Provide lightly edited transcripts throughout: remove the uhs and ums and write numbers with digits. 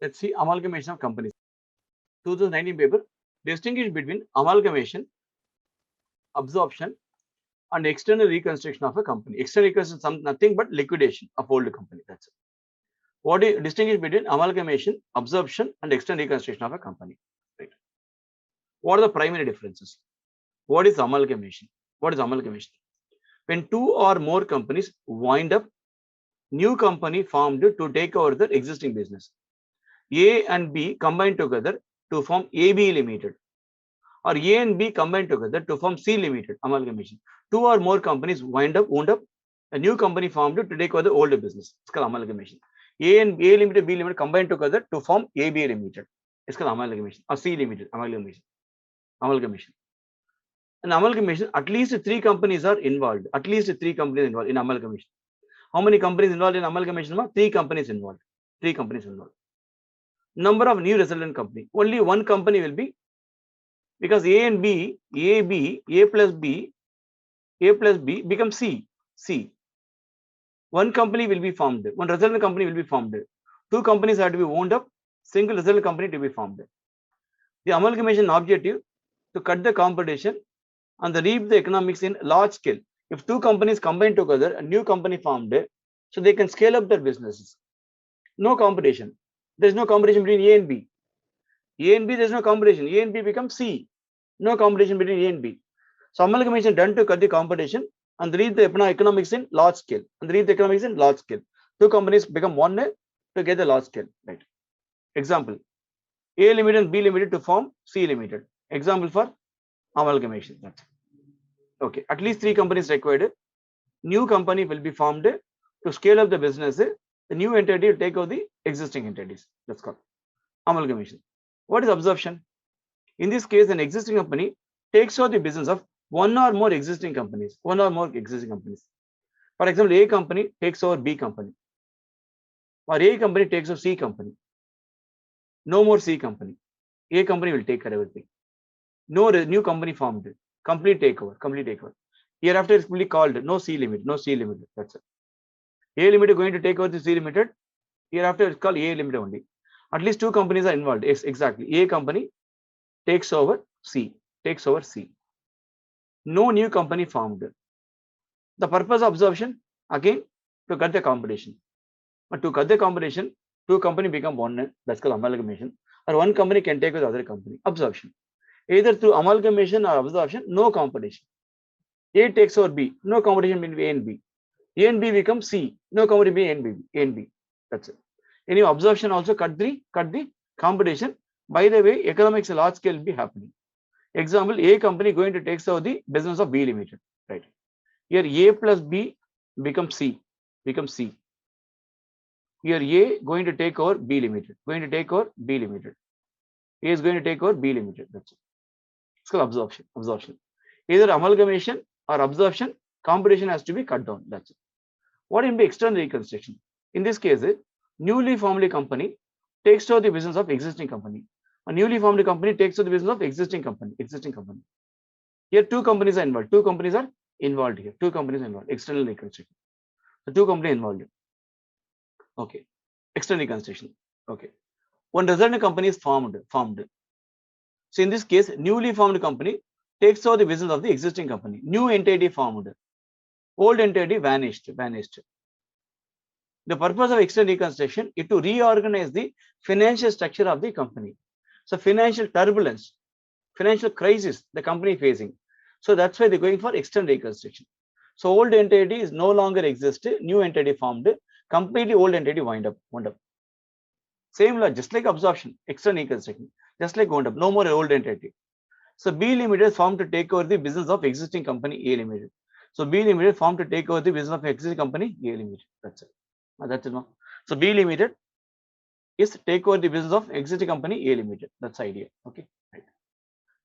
Let's see amalgamation of companies. 2019 paper, distinguish between amalgamation, absorption, and external reconstruction of a company. External reconstruction is nothing but liquidation of old company. That's it. What do you distinguish between amalgamation, absorption, and external reconstruction of a company? Right. What are the primary differences? What is amalgamation? What is amalgamation? When two or more companies wind up, new company formed to take over the existing business. A and B combine together to form AB Limited, or A and B combine together to form C Limited. Amalgamation. Two or more companies wound up, a new company formed to take over the old business. It's called amalgamation. A and A Limited, B Limited combine together to form AB Limited. It's called amalgamation, or C Limited. Amalgamation. In amalgamation, at least three companies are involved. At least three companies involved in amalgamation. How many companies involved in amalgamation? Three companies involved. Three companies involved. Number of new resultant company. Only one company will be, because A and B, A plus B become C. One company will be formed. One resultant company will be formed. Two companies have to be wound up. Single resultant company to be formed. The amalgamation objective to cut the competition and reap the economics in large scale. If two companies combine together, a new company formed, so they can scale up their businesses. No competition. There is no competition between A and B. A and B, there is no competition. A and B become C. No competition between A and B. So amalgamation done to cut the competition and reach the economics in large scale. Two companies become one to get the large scale. Right. Example: A Limited and B Limited to form C Limited. Example for amalgamation. That's okay. At least three companies required. New company will be formed to scale up the business. The new entity will take over the existing entities. That's called amalgamation. What is absorption? In this case, an existing company takes over the business of one or more existing companies. For example, A company takes over B company, or A company takes over C company. No more C company. A company will take care of everything. No new company formed. Complete takeover. Hereafter it's fully called no C Limited. That's it. A Limited going to take over the C Limited. Hereafter it's called A Limited only. At least two companies are involved. Yes, exactly. A company takes over C. No new company formed. The purpose of absorption, again, to cut the competition. But to cut the competition, two companies become one. That's called amalgamation. Or one company can take with the other company. Absorption. Either through amalgamation or absorption, no competition. A takes over B. No competition between A and B. A and B become C. No competition between A and B. That's it. Any absorption also cut the competition. By the way, economics large scale will be happening. Example: A company going to take over the business of B Limited. Right. Here A plus B becomes C. Here A going to take over B Limited. A is going to take over B Limited. That's it. It's called absorption. Either amalgamation or absorption, competition has to be cut down. That's it. What will be external reconstruction? In this case, newly formed company takes over the business of existing company. A newly formed company takes over the business of existing company. Here two companies are involved. Here. External reconstruction. So two companies involved. Okay. External reconstruction. Okay. One resultant company is formed. So in this case, newly formed company takes over the business of the existing company. New entity formed. Old entity vanished. The purpose of external reconstruction is to reorganize the financial structure of the company. So financial turbulence, financial crisis the company facing. So that's why they're going for external reconstruction. So old entity is no longer exist. New entity formed. Completely old entity wound up. Same law, just like absorption, external reconstruction, just like wound up. No more old entity. So B Limited is formed to take over the business of existing company A Limited. So B Limited formed to take over the business of existing company A Limited. That's it. So B Limited is take over the business of existing company A Limited. That's the idea. Okay. Right.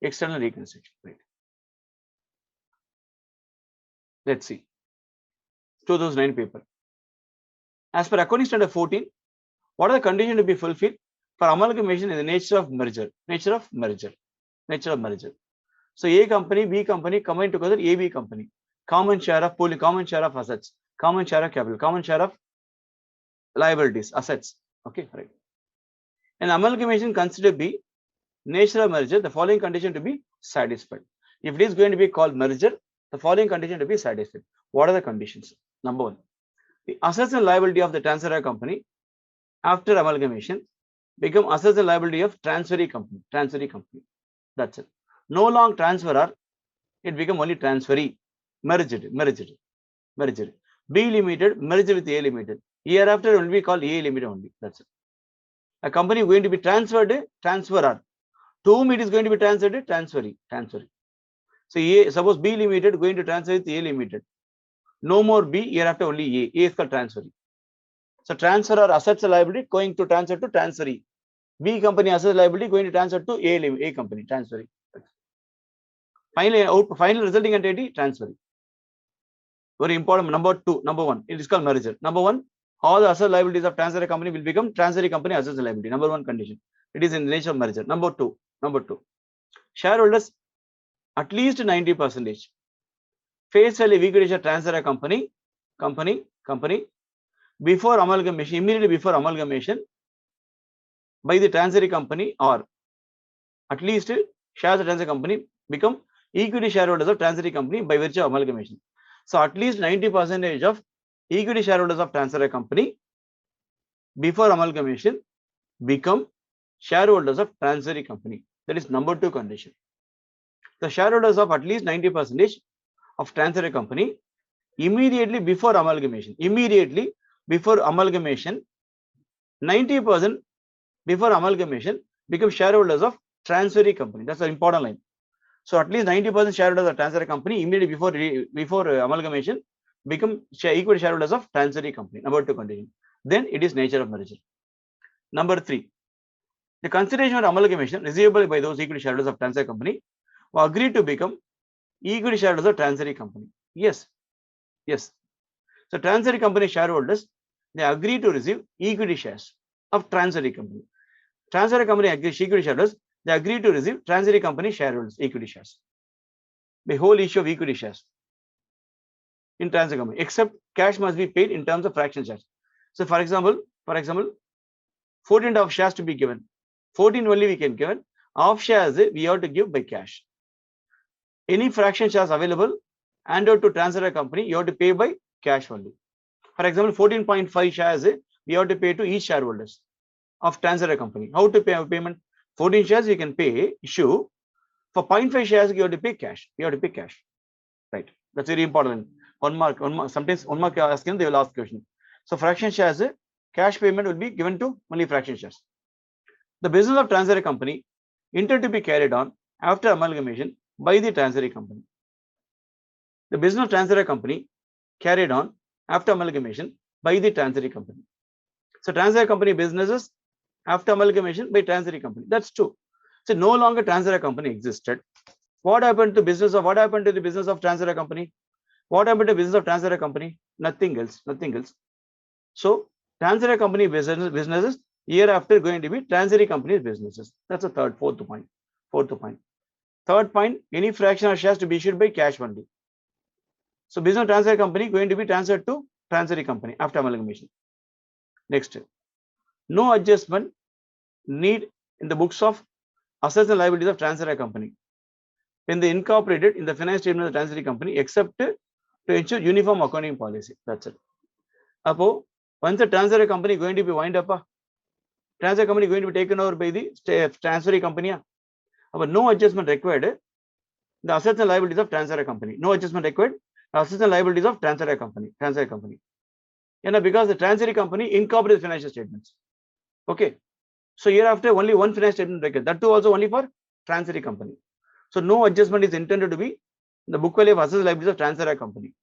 External reconstruction. Right. Let's see. 2009 paper. As per Accounting Standard 14, what are the conditions to be fulfilled for amalgamation in the nature of merger? So A company, B company combine together, AB company. Common share of pooling, common share of assets, common share of capital, common share of liabilities, assets. Okay, right. An amalgamation considered to be nature of merger, the following condition to be satisfied. If it is going to be called merger, the following condition to be satisfied. What are the conditions? Number one, the assets and liability of the transferor company after amalgamation become assets and liability of transferee company. That's it. No long transferor, it become only transferee. Merged. B limited merged with A limited. Hereafter will be called A limited only. That's it. A company going to be transferred, transferor. To whom it is going to be transferred, transferee. So A, suppose B limited going to transfer with A limited. No more B, hereafter only A. A is called transferee. So transferor assets liability going to transfer to transferee. B company assets liability going to transfer to A company, transferee. Final resulting entity, transferee. Very important. Number one, it is called merger. Number one, all the asset liabilities of transferor company will become transferee company assets liability. Number one condition. It is in the nature of merger. Number two, shareholders at least 90%. Face value equity share transferor company before amalgamation, immediately before amalgamation by the transferee company, or at least shares of transferor company become equity shareholders of transferee company by virtue of amalgamation. So at least 90% of equity shareholders of transferor company before amalgamation become shareholders of transferee company. That is number two condition. The shareholders of at least 90% of transferee company immediately before amalgamation, 90% before amalgamation become shareholders of transferee company. That's an important line. So at least 90% shareholders of transferee company immediately before amalgamation become equity shareholders of transferee company. Number two condition. Then it is nature of merger. Number three, the consideration of amalgamation receivable by those equity shareholders of transferee company who agreed to become equity shareholders of transferee company. Yes. So transferee company shareholders, they agree to receive equity shares of transferee company. Transferee company equity shareholders, they agree to receive transferee company shareholders equity shares. The whole issue of equity shares in transferee company, except cash must be paid in terms of fraction shares. So for example, 14 of shares to be given. 14 only we can give. Of shares we have to give by cash. Any fraction shares available and to transferor company, you have to pay by cash only. For example, 14.5 shares we have to pay to each shareholders of transferor company. How to pay payment? 14 shares you can pay issue. For 0.5 shares you have to pay cash. Right? That's very important. One mark. Sometimes one mark asking, they will ask question. So fraction shares, cash payment will be given to only fraction shares. The business of transferor company intended to be carried on after amalgamation by the transferee company. The business of transferor company carried on after amalgamation by the transferee company. So transferor company businesses after amalgamation by transferee company. That's true. So no longer transferor company existed. What happened to the business of transferor company? What happened to business of transferor company? Nothing else. So transferor company businesses hereafter going to be transferee company businesses. That's the fourth point. Third point, any fraction of shares to be issued by cash only. So business transfer company going to be transferred to transferee company after amalgamation. Next, no adjustment need in the books of assets and liabilities of transferor company when they incorporated in the finance statement of the transferee company, except to ensure uniform accounting policy. That's it. Apo, once the transferor company going to be wind up, transfer company going to be taken over by the transferee company. But no adjustment required. The assets and liabilities of transferor company. No adjustment required. Assets and liabilities of transferor company. Because the transferee company incorporates financial statements. Okay. So hereafter only one financial statement required. That too also only for transferee company. So no adjustment is intended to be in the book value of assets and liabilities of transferor company.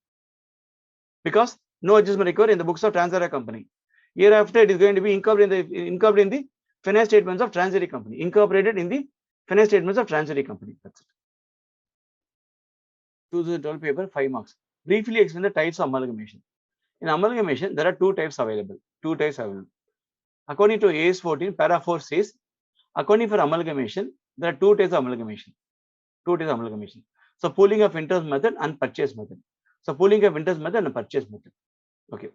Because no adjustment required in the books of transferor company. Hereafter it is going to be incorporated in the financial statements of transferee company. Incorporated in the financial statements of transferee company. That's it. 2012 paper, 5 marks. Briefly explain the types of amalgamation. In amalgamation, there are two types available. According to AS 14, para 4 says, according for amalgamation, there are two types of amalgamation. So pooling of interest method and purchase method. Okay.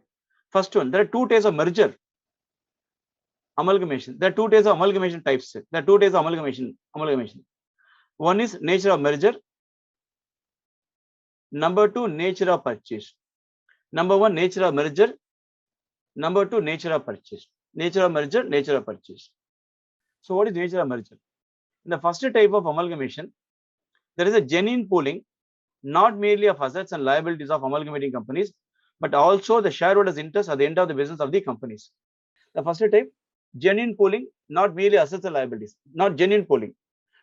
First one, there are two types of merger. Amalgamation. There are two types of amalgamation types. There are two types of amalgamation. One is nature of merger. Number two, nature of purchase. Number one, nature of merger. Number two, nature of purchase. Nature of merger, nature of purchase. So what is nature of merger? In the first type of amalgamation, there is a genuine pooling, not merely of assets and liabilities of amalgamating companies, but also the shareholders' interest at the end of the business of the companies. The first type, genuine pooling, not merely assets and liabilities, not genuine pooling,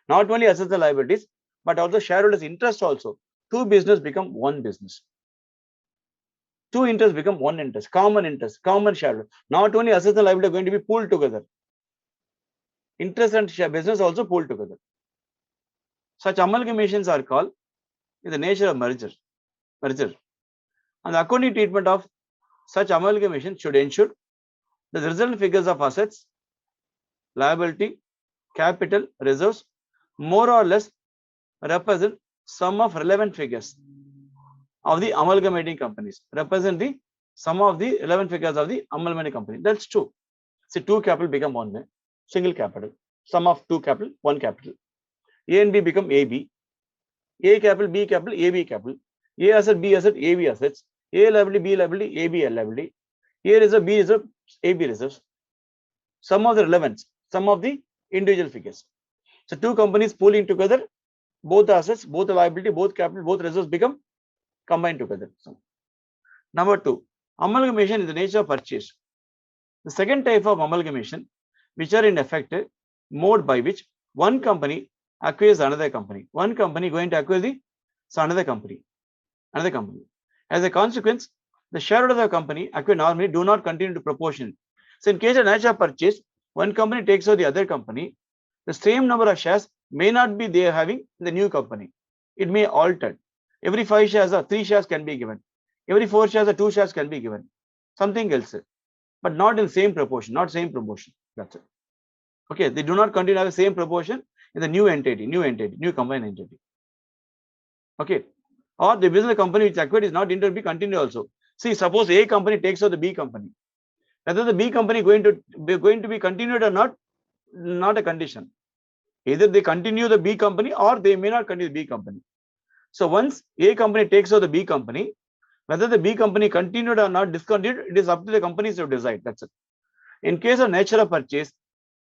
not only assets and liabilities, but also shareholders' interest also. Two business become one business. Two interests become one interest, common shareholder. Not only assets and liabilities are going to be pooled together. Interest and share business also pooled together. Such amalgamations are called in the nature of merger. And the accounting treatment of such amalgamation should ensure the resultant figures of assets, liability, capital, reserves more or less represent sum of relevant figures of the amalgamating companies. Represent the sum of the relevant figures of the amalgamating company. That's true. See, two capital become one single capital. Sum of two capital, one capital. A and B become AB. A capital, B capital, AB capital. A asset, B asset, AB assets. A liability, B liability, AB liability. A reserve, B reserve, AB reserves. Sum of the relevance, sum of the individual figures. So two companies pooling together, both assets, both liability, both capital, both reserves become combined together. So, number two, amalgamation is the nature of purchase. The second type of amalgamation, which are in effect mode by which one company acquires another company. One company going to acquire another company. As a consequence, the shareholders of the company acquired normally do not continue to proportion. So in case of nature of purchase, one company takes over the other company, the same number of shares may not be there having in the new company. It may alter. Every 5 shares or 3 shares can be given. Every 4 shares or 2 shares can be given. Something else, but not in same proportion, not same proportion. That's it. Okay, they do not continue to have the same proportion in the new combined entity. Okay, or the business company which acquired is not intended to be continued also. See, suppose A company takes over the B company. Whether the B company going to be continued or not a condition. Either they continue the B company or they may not continue the B company. So once A company takes over the B company, whether the B company continued or not discontinued, it is up to the companies to decide. That's it. In case of nature of purchase,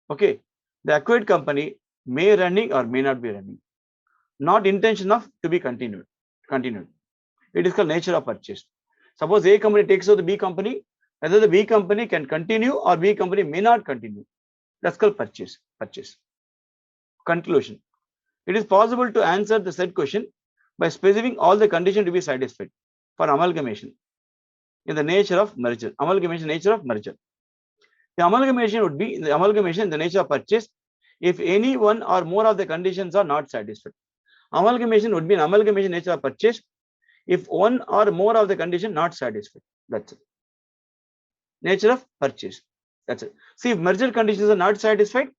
okay, the acquired company may running or may not be running. Not intention of to be continued. It is called nature of purchase. Suppose A company takes over the B company, whether the B company can continue or B company may not continue. That's called purchase. Conclusion. It is possible to answer the said question by specifying all the conditions to be satisfied for amalgamation in the nature of merger. Amalgamation nature of merger. The amalgamation would be the amalgamation in the nature of purchase if any one or more of the conditions are not satisfied. Amalgamation would be an amalgamation nature of purchase if one or more of the condition not satisfied. That's it. Nature of purchase. That's it. See, if merger conditions are not satisfied,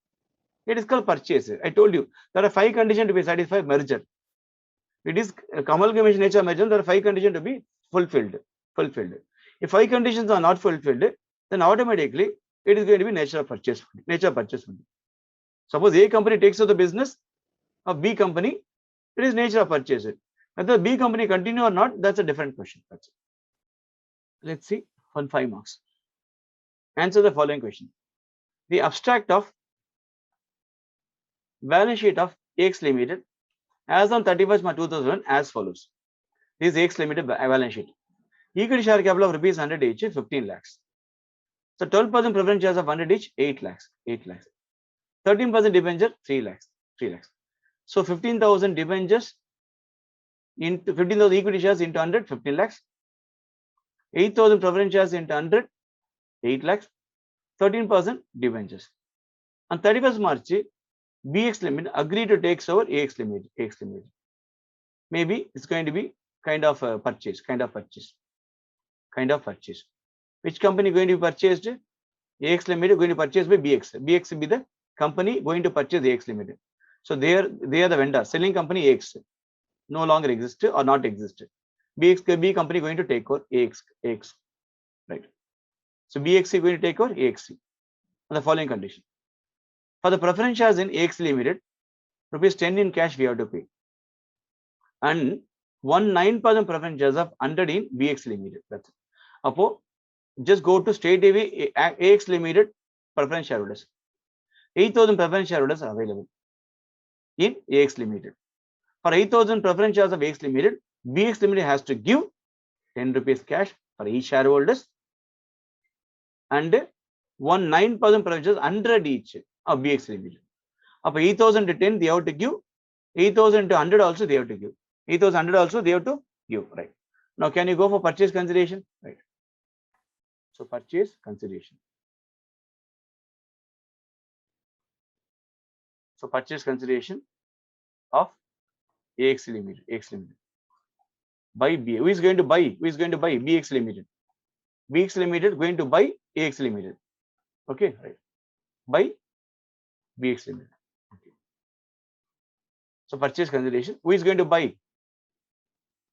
it is called purchase. I told you there are 5 conditions to be satisfied merger. It is amalgamation nature of merger. There are 5 conditions to be fulfilled. If 5 conditions are not fulfilled, then automatically it is going to be nature of purchase. Suppose A company takes over the business of B company, it is nature of purchase. Whether B company continue or not, that's a different question. That's it. Let's see on 5 marks. Answer the following question. The abstract of balance sheet of AX Limited as on 31st March 2001 as follows. This is AX Limited balance sheet. Equity share capital of rupees 100 each, 15 lakhs. So 12% preference shares of 100 each, 8 lakhs. 13% debenture, 3 lakhs. So 15,000 debentures into 15,000 equity shares into 100, 15 lakhs. 8,000 preference shares into 100, 8 lakhs. 13% debentures. On 31st March, BX Limited agreed to take over AX Limited. Maybe it's going to be kind of purchase. Which company going to be purchased? AX Limited going to purchase by BX. BX will be the company going to purchase AX Limited. So they are the vendor. Selling company AX no longer exists or not existed. B company going to take over AX. Right. So BXC going to take over AXC. on the following condition. For the preference shares in AX Limited, rupees 10 in cash we have to pay. And 9% preference shares of 100 in BX Limited. That's it. Apo, just go to straight away AX Limited preference shareholders. 8,000 preference shareholders are available in AX Limited. For 8,000 preference shares of AX Limited, BX Limited has to give 10 rupees cash for each shareholders and 9% preference shares 100 each of BX Limited. Up 8,000 to 10 they have to give, 8,000 to 100 also they have to give, 8,100 also they have to give, right? Now can you go for purchase consideration, right? So purchase consideration. So purchase consideration of AX Limited, AX Limited. Buy B. Who is going to buy? Who is going to buy? BX Limited. BX Limited going to buy AX Limited. Okay, right. Buy BX Limited. Okay. So purchase consideration. Who is going to buy?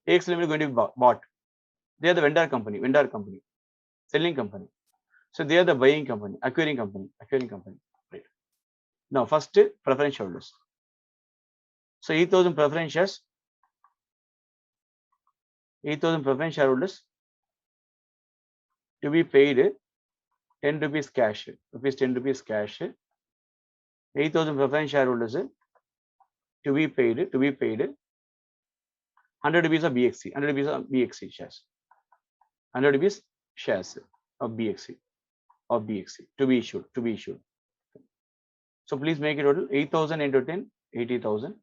AX Limited going to be bought. They are the vendor company, selling company. So they are the buying company, acquiring company, right? Now first preference shareholders. So 8,000 preference shares, 8,000 preference shareholders to be paid 10 rupees cash, rupees 10 rupees cash. 8,000 preference shareholders to be paid 100 rupees of BXC, 100 rupees of BXC shares, 100 rupees shares of BXC to be issued, So please make it total 8,000 into 10, 80,000,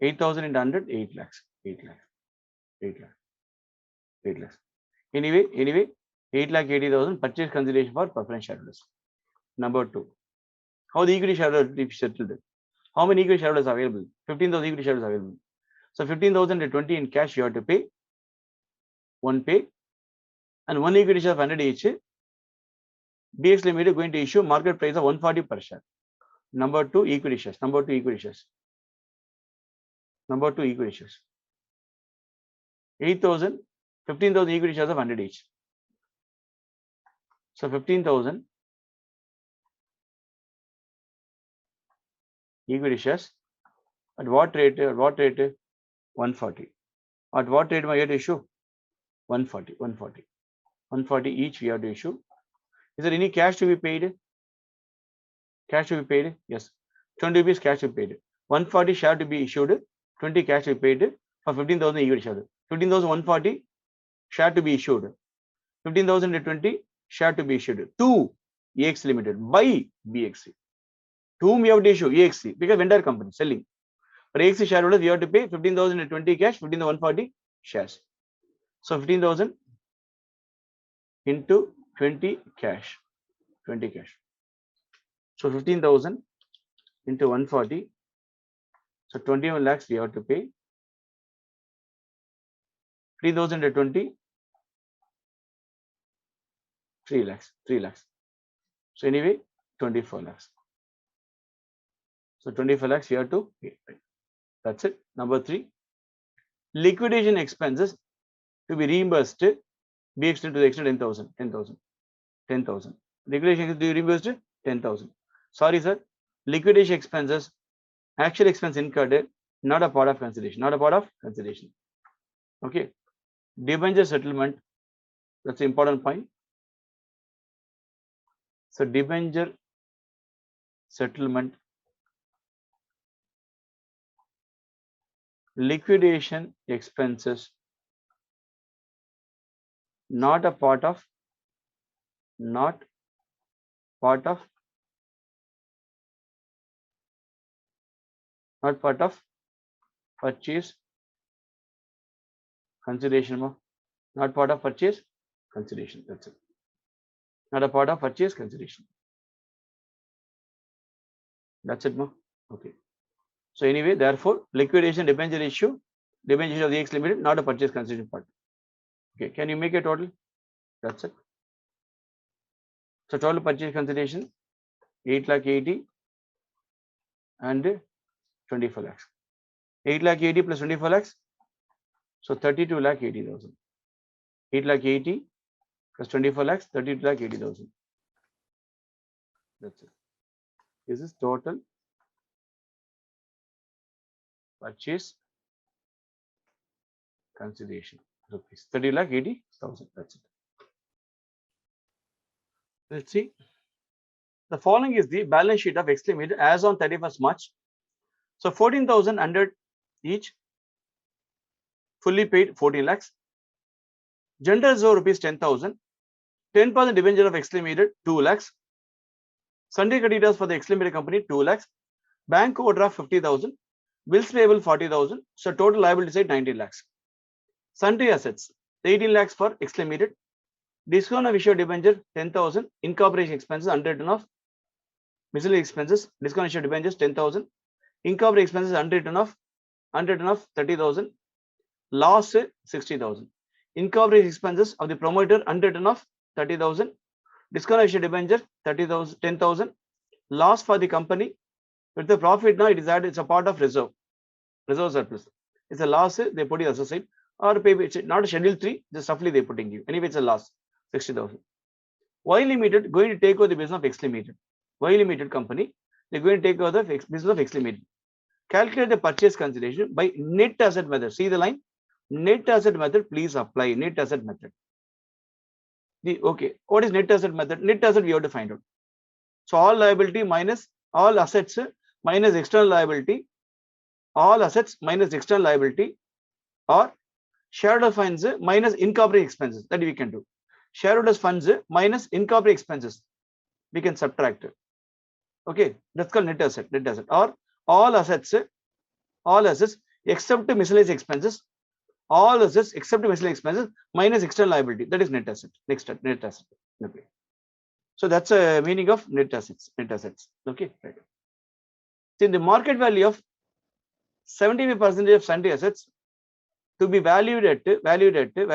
8,000 into 100, 8 lakhs. Anyway, 8,80,000 purchase consideration for preference shareholders. Number 2, how the equity shareholders will be settled? How many equity shareholders are available? 15,000 equity shareholders are available. So 15,000 to 20 in cash you have to pay, one pay, and one equity share of 100 each. BX Limited going to issue market price of 140 per share. Number 2 equity shares. Number 2 equity shares. 8,000, 15,000 equity shares of 100 each. So 15,000 equity shares at what rate? 140. At what rate am I here to issue? 140 each we have to issue. Is there any cash to be paid? Cash to be paid? Yes. 20 rupees cash to be paid. 140 share to be issued. 20 cash to be paid for 15,000 equity shares. 15,140 share to be issued. 15,000 to 20 share to be issued to AX Limited by BXC. To whom we have to issue? AXC, because vendor company selling. For AXC shareholders, we have to pay 15,000 to 20 cash, 15,140 shares. So 15,000 into 20 cash. So 15,000 into 140. So 21 lakhs we have to pay. 3,000 to 20. 3 lakhs. So anyway, 24 lakhs. So 25 lakhs we have to pay. That's it. Number 3, liquidation expenses to be reimbursed BX to the extent 10,000. Liquidation to be reimbursed 10,000. Sorry, sir. Liquidation expenses, actual expense incurred, not a part of consideration. Okay. Debenture settlement. That's the important point. So debenture settlement, liquidation expenses, not part of purchase consideration. Not part of purchase consideration. That's it. Not a part of purchase consideration. That's it, no? Okay. So anyway, therefore, liquidation debenture issue of the AX Limited, not a purchase consideration part. Okay, can you make a total? That's it. So total purchase consideration 8,80,000 and 24 lakhs. 8,80,000 plus 24 lakhs. So 32,80,000. 8,80,000 plus 24 lakhs, 32,80,000. That's it. This is total purchase consideration rupees 30,80,000. That's it. Let's see. The following is the balance sheet of X Limited as on 31st March. So 14,100 each, fully paid 14 lakhs. General reserve rupees 10,000. 10% debenture of X Limited 2 lakhs. Sunday creditors for the X Limited company 2 lakhs. Bank overdraft 50,000. Bills payable 40,000. So total liability side 19 lakhs. Sundry assets 18 lakhs for X Limited. Discount of issued debenture 10,000. Incorporation expenses unwritten off. Miscellaneous expenses, discount issued debentures 10,000. Incorporation expenses unwritten off 30,000. Loss 60,000. Incorporation expenses of the promoter unwritten off 30,000. Discount issued debenture 30,000, 10,000. Loss for the company. With the profit now, it is added. It's a part of reserve surplus. It's a loss. They put it as a side, or maybe it's not a schedule 3. Just roughly they putting you. Anyway, it's a loss 60,000. Y Limited going to take over the business of X Limited. Y Limited company, they're going to take over the business of X Limited. Calculate the purchase consideration by net asset method. See the line? Net asset method, please apply net asset method. Okay, what is net asset method? Net asset we have to find out. So all liability minus all assets minus external liability, all assets minus external liability, or shareholder funds minus incorporated expenses. That we can do. Shareholders funds minus incorporated expenses. We can subtract. Okay, that's called net asset. Net asset, or all assets except miscellaneous expenses. All assets except miscellaneous expenses minus external liability. That is net asset. Next, net asset. Okay. So that's a meaning of net assets. Net assets. Okay, right. So in the market value of 75% of sundry assets to be valued at 12%.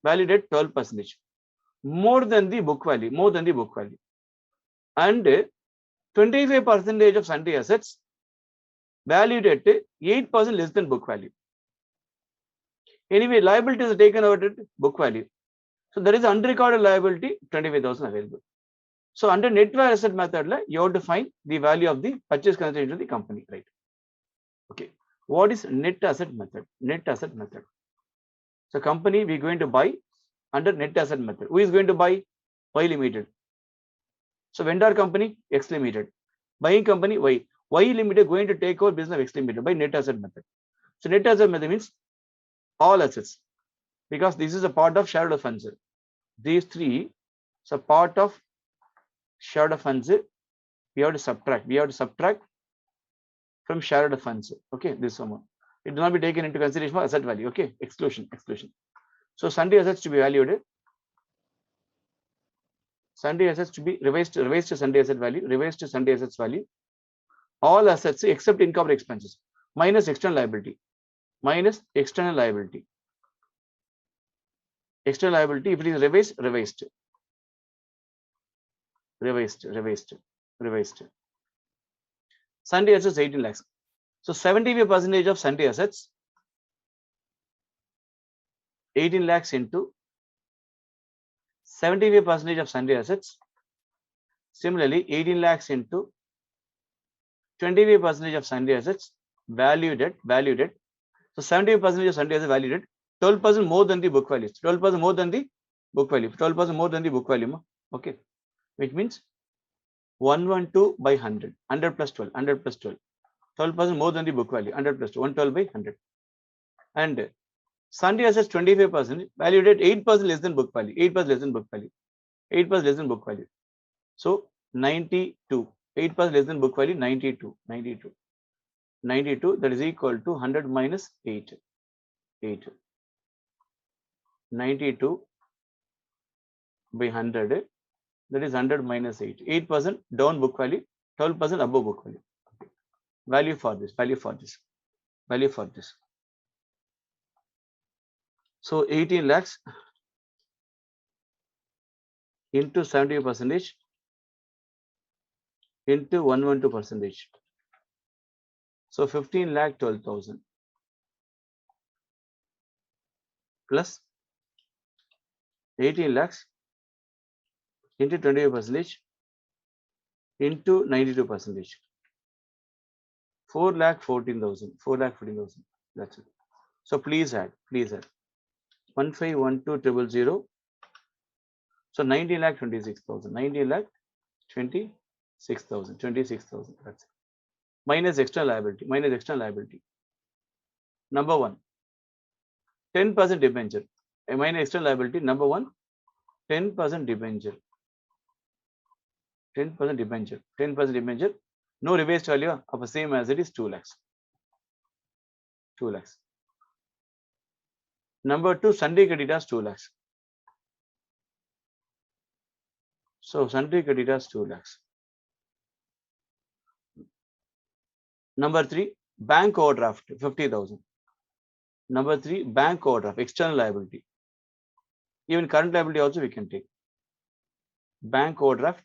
Valued at 12%. More than the book value. More than the book value. And 25% of sundry assets valued at 8% less than book value. Anyway, liabilities are taken out at book value. So there is unrecorded liability 25,000 available. So under net value asset method, you have to find the value of the purchase consideration of the company, right? Okay. What is net asset method? Net asset method. So company we are going to buy under net asset method. Who is going to buy? Y Limited. So vendor company X Limited. Buying company Y. Y Limited going to take over business of X Limited by net asset method. So net asset method means all assets, because this is a part of shareholder funds. These three, so part of shareholder funds, we have to subtract. We have to subtract from shareholder funds. Okay, this amount. It will not be taken into consideration for asset value. Okay, exclusion. So sundry assets to be valued. Sundry assets to be revised to sundry asset value. Revised to sundry assets value. All assets except incorporated expenses minus external liability. Minus external liability. External liability, if it is revised. Sundry assets 18 lakhs. So 75% of sundry assets, 18 lakhs into 75% of sundry assets. Similarly, 18 lakhs into 25% of sundry assets valued at. So 75% of sundry assets valued at 12% more than the book value. 12% more than the book value. 12% more than the book value. Okay, which means 112 by 100. 100 plus 12. 100 plus 12. 12% more than the book value. 100 plus 2. 112 by 100. And sundry assets 25% valued at 8% less than book value. 8% less than book value. 8% less than book value. So 92. 8% less than book value. 92. 92. That is equal to 100 minus 8. 92 by 100. That is 100 minus 8. 8% down book value. 12% above book value. Okay. Value for this. So 18 lakhs into 70% into 112%. So 15 lakh 12,000 plus 18 lakhs into 25% into 92%. 4,14,000. 4,14,000. That's it. So please add. 1512,000. So 90,26,000. 90,26,000. 26,000. That's it. Minus extra liability. Number one, 10% debenture. Minus extra liability. Number one, 10% debenture. 10% debenture. 10% debenture. No revised value of the same as it is 2 lakhs. 2 lakhs. Number two, sundry creditors 2 lakhs. So sundry creditors 2 lakhs. Number three, bank overdraft 50,000. Number three, bank overdraft, external liability. Even current liability also we can take. Bank overdraft.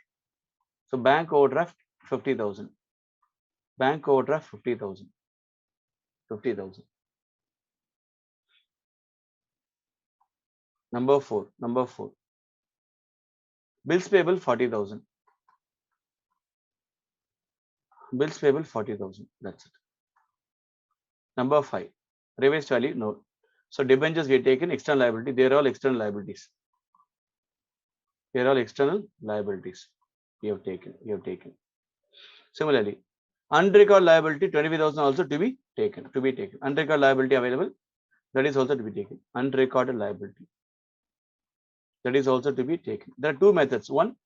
So bank overdraft 50,000. Bank overdraft 50,000. 50,000. Number four. Bills payable 40,000. Bills payable 40,000. That's it. Number five. Revised value, no. So debentures we have taken, external liability. They are all external liabilities. They are all external liabilities. You have taken. Similarly, unrecorded liability 25,000 also to be taken. Unrecorded liability available. That is also to be taken. Unrecorded liability. That is also to be taken. There are two methods. One,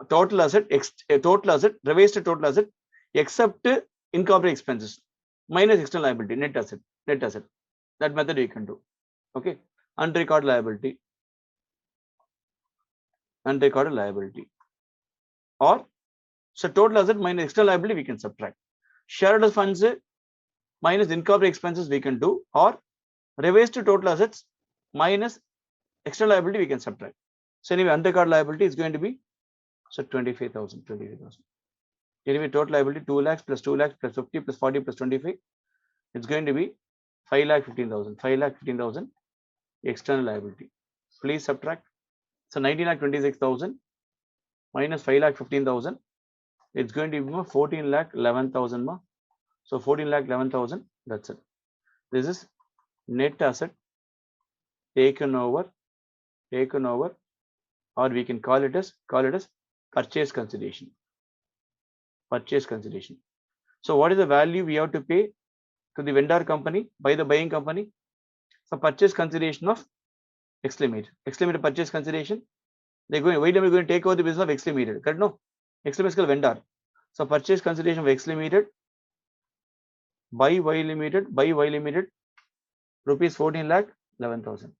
total asset, revised total asset, except incorporated expenses, minus external liability, net asset. That method you can do. Okay. Unrecorded liability. Or so total asset minus external liability we can subtract. Shareholders funds minus incorporated expenses we can do, or revised total assets minus external liability we can subtract. So anyway, unrecorded liability is going to be 25,000. Anyway, total liability 2 lakhs plus 2 lakhs plus 50 plus 40 plus 25. It's going to be 5,15,000. 5,15,000 external liability. Please subtract. So 19,26,000 minus 5,15,000. It's going to be 14,11,000. So 14,11,000. That's it. This is net asset taken over, or we can call it as purchase consideration. So what is the value we have to pay to the vendor company by the buying company? So purchase consideration of Exley Limited purchase consideration. They're going, wait, we're going to take over the business of Exley Limited. Correct? No. Exley is called vendor. So purchase consideration of Exley Limited by Y Limited rupees 14,11,000.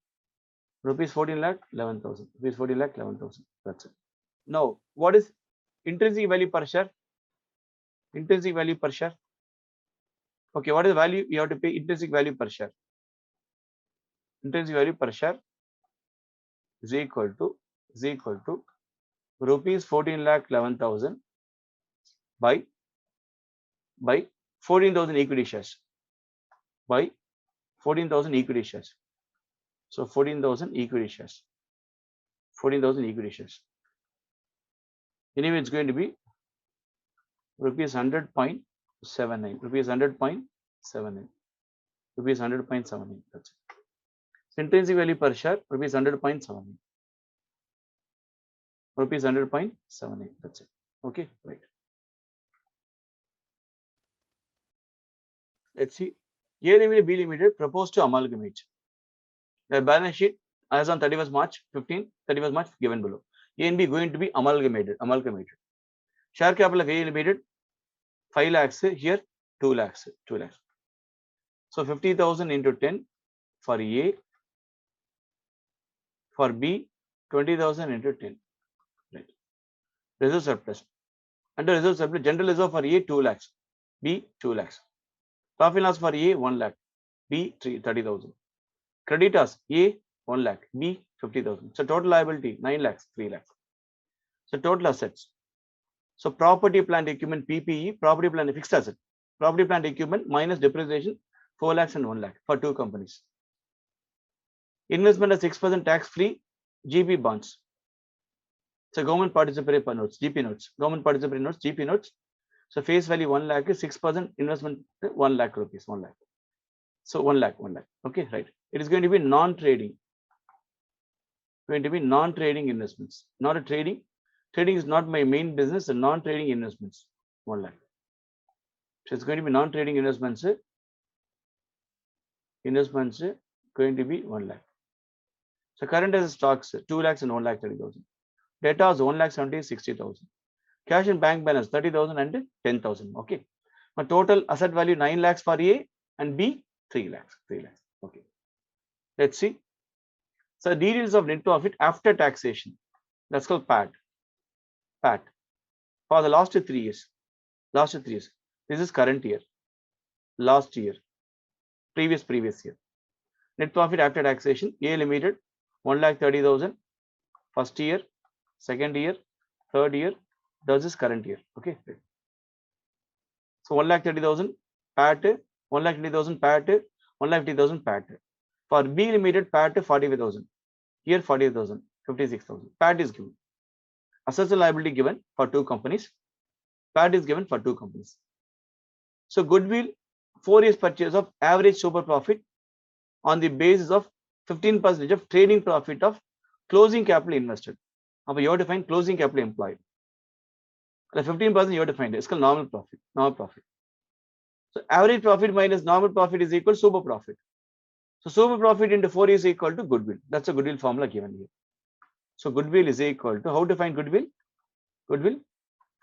Rupees 14,11,000. That's it. Now, what is intrinsic value per share? Okay, what is the value you have to pay? Intrinsic value per share. Intrinsic value per share is equal to rupees 14,11,000 by 14,000 equity shares. By 14,000 equity shares. So 14,000 equity shares. Anyway, it's going to be rupees 100.79. Rupees 100.79. That's it. Intrinsic value per share, rupees 100.79. That's it. Okay, right. Let's see. A Limited, B Limited proposed to amalgamate. The balance sheet as on 31st March 31st March given below. A and B going to be amalgamated. Share capital of A Limited 5 lakhs, here 2 lakhs. So 50,000 into 10 for A. For B, 20,000 into 10. Right. Reserve surplus. Under reserve surplus, general reserve for A 2 lakhs. B 2 lakhs. Profit loss for A 1 lakh. B 30,000. Creditors A 1 lakh. B 50,000. So total liability 9 lakhs, 3 lakhs. So total assets. So property, plant, equipment, PPE, property, plant, fixed asset. Property, plant, equipment minus depreciation 4 lakhs and 1 lakh for two companies. Investment at 6% tax free GB bonds. So government participatory notes, GP notes, government participatory notes, GP notes. So face value 1 lakh is 6% investment 1 lakh rupees, 1 lakh. So 1 lakh, 1 lakh. Okay, right. It is going to be non-trading. Going to be non-trading investments, not a trading. Trading is not my main business. The non-trading investments, 1 lakh. So it's going to be non-trading investments. Investments going to be 1 lakh. So current as stocks 2 lakhs and 1 lakh 30,000. Data is 1 lakh 70 60,000. Cash and bank balance 30,000 and 10,000. Okay. My total asset value 9 lakhs for A and B 3 lakhs. 3 lakhs. Okay. Let's see. So details of net profit after taxation. That's called PAT. PAT for the last 3 years. Last 3 years. This is current year. Last year. Previous year. Net profit after taxation. A limited 1,30,000. First year, second year, third year. Does this current year. Okay. So 1,30,000 PAT, 1,20,000 PAT, 1,50,000 PAT. For B limited PAT 45,000. Here 48,000, 56,000. PAT is given. Assets and liability given for 2 companies. PAT is given for 2 companies. So goodwill 4 years purchase of average super profit on the basis of 15% of trading profit of closing capital invested. Now you have to find closing capital employed. The 15% you have to find. It's called normal profit. Normal profit. So average profit minus normal profit is equal to super profit. So super profit into 4 is equal to goodwill. That's a goodwill formula given here. So goodwill is equal to, how to find goodwill? Goodwill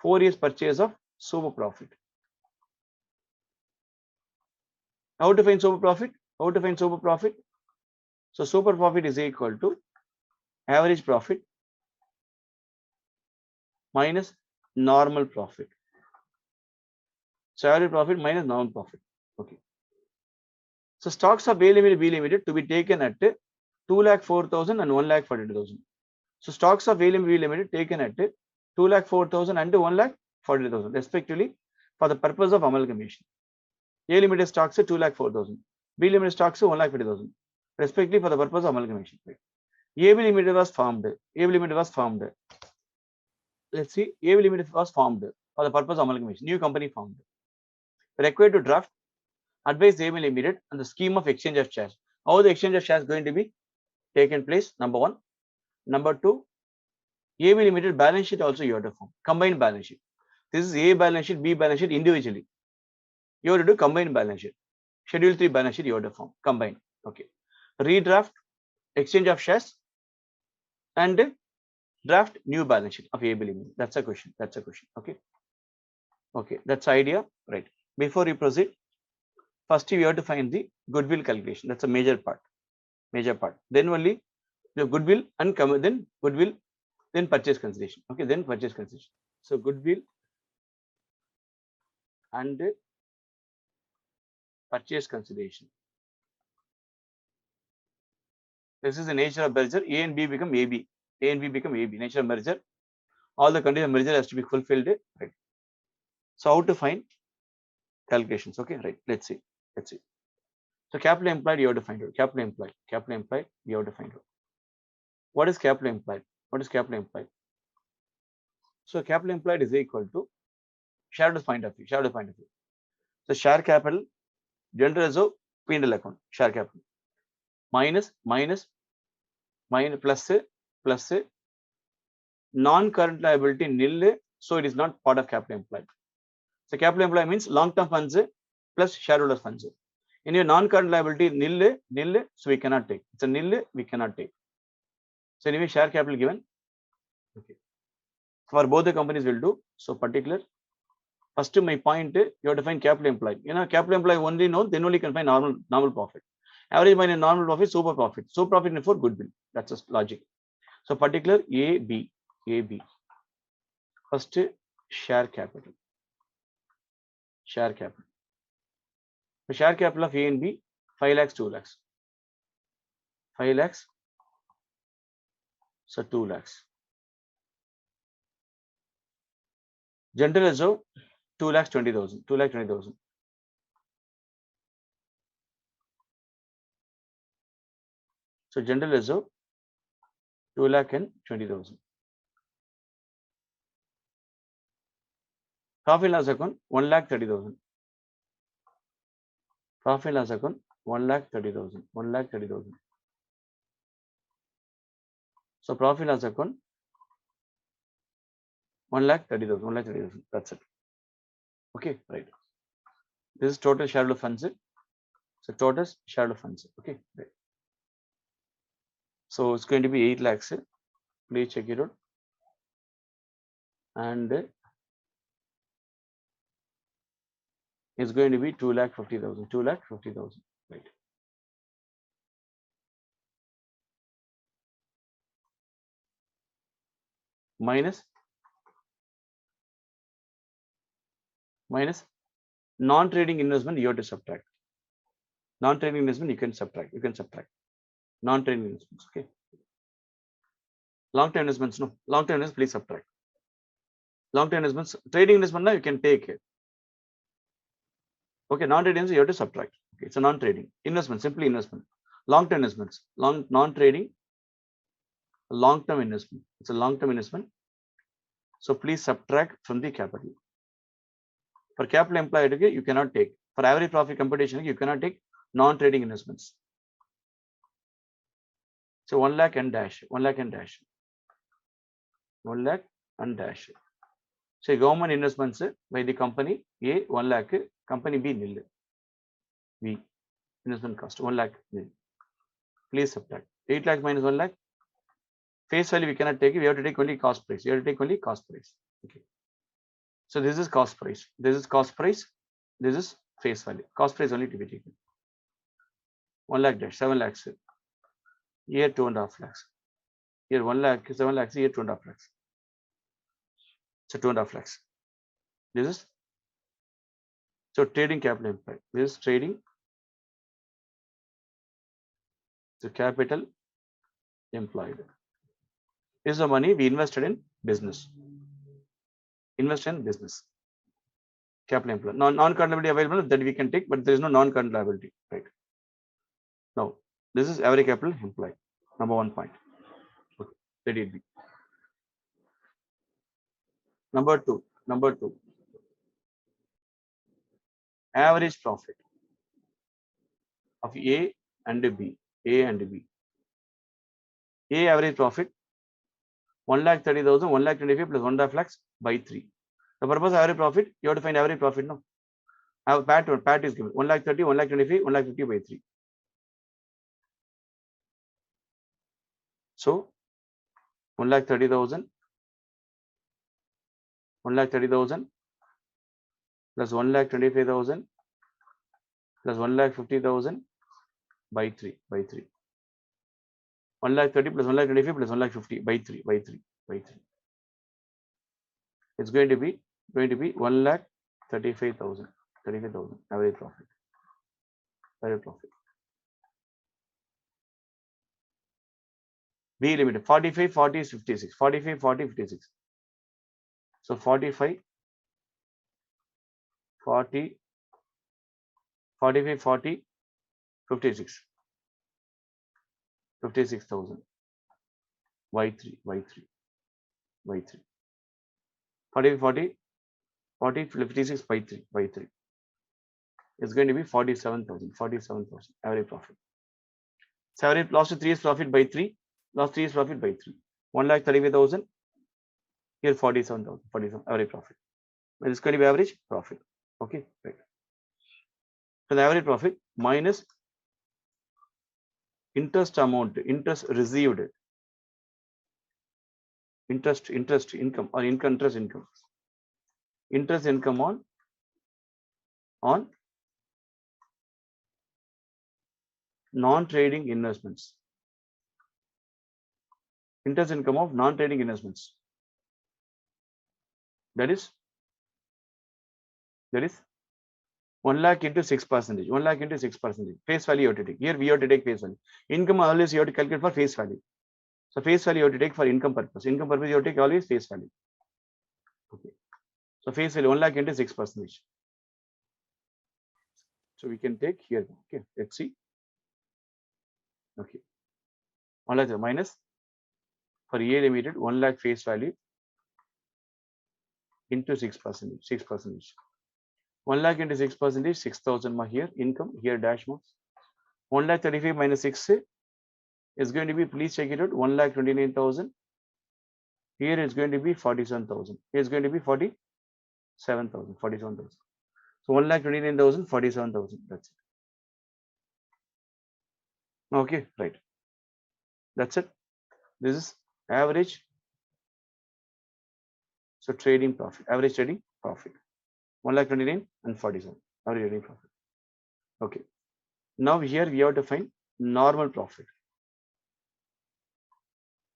4 years purchase of super profit. How to find super profit? How to find super profit? So super profit is equal to average profit minus normal profit. So average profit minus normal profit. Okay. So stocks of A limited, B limited to be taken at 2,04,000 and 1,42,000. So stocks of A limited, B limited taken at 2,04,000 and 1,42,000 respectively for the purpose of amalgamation. A limited stocks 2,04,000. B limited stocks 1,50,000 respectively for the purpose of amalgamation. Right. AB limited was formed. AB limited was formed. Let's see. AB limited was formed for the purpose of amalgamation. New company formed. Required to draft advise AB limited on the scheme of exchange of shares. How the exchange of shares going to be taken place? Number 1. Number 2. AB limited balance sheet also you have to form. Combined balance sheet. This is A balance sheet, B balance sheet individually. You have to do combined balance sheet. Schedule 3 balance sheet you have to form. Combined. Okay. Redraft exchange of shares and draft new balance sheet of AB limited. That's a question. That's a question. Okay. Okay. That's idea. Right. Before you proceed, first you have to find the goodwill calculation. That's a major part. Major part. Then only the goodwill and then goodwill, then purchase consideration. Okay. Then purchase consideration. So goodwill and purchase consideration. This is the nature of merger. A and B become AB. A and B become AB. Nature of merger. All the conditions of merger has to be fulfilled. Right. So how to find calculations? Okay. Right. Let's see. Let's see. So capital employed, you have to find out. Capital employed. Capital employed, you have to find out. What is capital employed? What is capital employed? So capital employed is equal to shareholders point of view. Shareholder point of view. So share capital, general reserve, P&L account. Share capital minus plus non-current liability nil. So it is not part of capital employed. So capital employed means long-term funds plus shareholder funds. In your non-current liability nil, so we cannot take. It's a nil, we cannot take. So anyway, share capital given. Okay. For both the companies will do. So particular. First my point, you have to find capital employed. You know, capital employed only know, then only you can find normal profit. Average minus normal profit, super profit. Super profit for goodwill. That's a logic. So particular AB. First share capital. Share capital. The share capital of A and B, 5 lakhs, 2 lakhs. 5 lakhs. So 2 lakhs. General reserve 2,20,000. 2,20,000. So general reserve 2,20,000. Profit and loss account 1,30,000. Profit and loss account 1,30,000. 1,30,000. So profit and loss account 1,30,000. 1,30,000. That's it. Okay, right. This is total shareholder funds. So total shareholder funds. Okay, right. So it's going to be 8 lakhs. Please check it out. And it's going to be 2,50,000. 2,50,000. Right. Minus non-trading investment, you have to subtract. Non-trading investment, you can subtract. Non-trading investments. Okay. Long-term investments, no. Long-term investments, please subtract. Long-term investments, trading investment, now you can take it. Okay, non-trading investments, you have to subtract. Okay, it's a non-trading investment, simply investment. Long-term investments, non-trading, long-term investment. It's a long-term investment. So please subtract from the capital. For capital employed, you cannot take. For average profit computation, you cannot take non-trading investments. So 1 lakh and dash. 1 lakh and dash. 1 lakh and dash. So government investments by the company A 1 lakh, company B nil. B investment cost 1 lakh nil. Please subtract. 8 lakh minus 1 lakh. Face value we cannot take it. We have to take only cost price. You have to take only cost price. Okay. So this is cost price. This is cost price. This is face value. Cost price only to be taken. 1 lakh dash 7 lakhs. Here 2.5 lakhs. Here 1 lakh 7 lakhs. Here 2.5 lakhs. So 2.5 lakhs. This is so trading capital employed. This is trading. So capital employed. This is the money we invested in business. Invest in business. Capital employed. Non-current liability available that we can take, but there is no non-current liability. Right. Now, this is average capital employed. Number 1 point. Okay. Let it be. Number two. Average profit of A and B. A and B. A average profit 1,30,000, 1,25,000 plus 1.5 lakhs by 3. The purpose of average profit, you have to find average profit now. PAT is given 1,30,000, 1,25,000, 1,50,000 by 3. So 1,30,000, 1,30,000 plus 1,25,000 plus 1,50,000 by 3 1,30,000 plus 1,25,000 plus 1,50,000 by 3. It's going to be 1,35,000 average profit. B limited 45, 40 is 56. 45, 40, 56. So 45, 40, 45, 40, 56. 56,000 by 3. 40, 40, 40, 56 by 3. It's going to be 47,000 average profit. So average loss to 3 is profit by 3. Loss 3 is profit by 3. 1,35,000. Here 47,000. 47 average profit. But it's going to be average profit. Okay, right. So the average profit minus interest amount, interest received, interest income or interest income on non-trading investments. Interest income of non-trading investments. That is 1 lakh into 6%. 1 lakh into 6%. Face value you have to take. Here we have to take face value. Income always you have to calculate for face value. So face value you have to take for income purpose. Income purpose you have to take always face value. Okay. So face value 1 lakh into 6%. So we can take here. Okay. Let's see. Okay. 1 lakh minus for A limited 1 lakh face value into 6%. 6%. 1 lakh into 6%, 6,000 here, income, here dash marks. 1,35,000 minus 6 is going to be, please check it out, 1,29,000. Here it's going to be 47,000. Here it's going to be 47,000. 47,000. So 1,29,000, 47,000. That's it. Okay, right. That's it. This is average. So trading profit, average trading profit. 1,29,000 and 47. Average trading profit. Okay. Now here we have to find normal profit.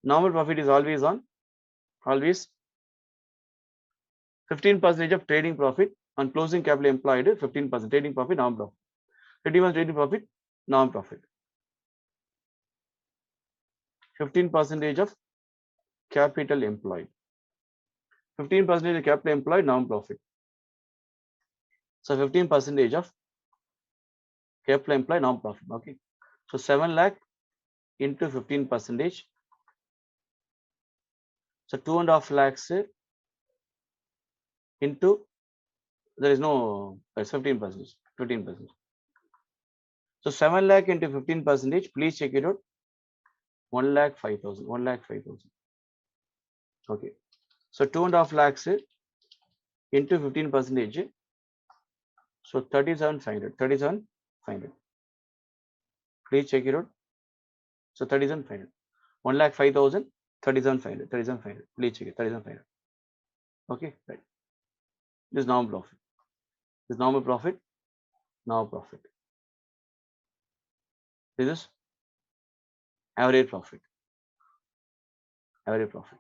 Normal profit is always 15% of trading profit on closing capital employed, 15% trading profit, normal profit. 31 trading profit, normal profit. 15% of capital employed. 15% of capital employed, normal profit. So 15% of capital employed, normal profit. Okay. So 7 lakh into 15%. So 2.5 lakhs into, there is no, it's 15%. 15%. So 7 lakh into 15%, please check it out. 1,05,000. 1,05,000. Okay. So 2.5 lakhs into 15%. So 37,500. 37,500. Please check it out. So 37,500. 1,05,000. 37,500. 37,500. Please check it. 37,500. Okay. Right. This is normal profit. This is normal profit. Normal profit. This is average profit. Average profit.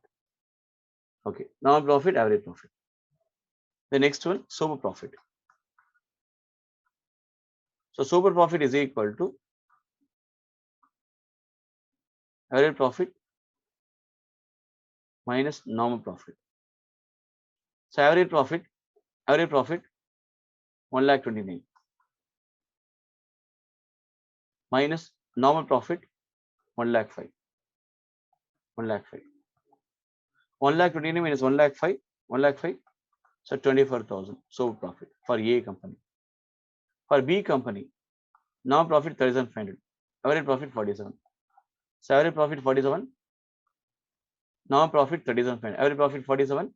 Okay. Normal profit, average profit. The next one, sober profit. So sober profit is equal to average profit minus normal profit. So average profit 1,29,000 minus normal profit 1,05,000. 1,05,000. 1,29,000 minus 1,05,000. 1,05,000. So 24,000 sober profit for A company. For B company, normal profit 37,500. Average profit 47. So average profit 47. Normal profit 37,500. Average profit 47.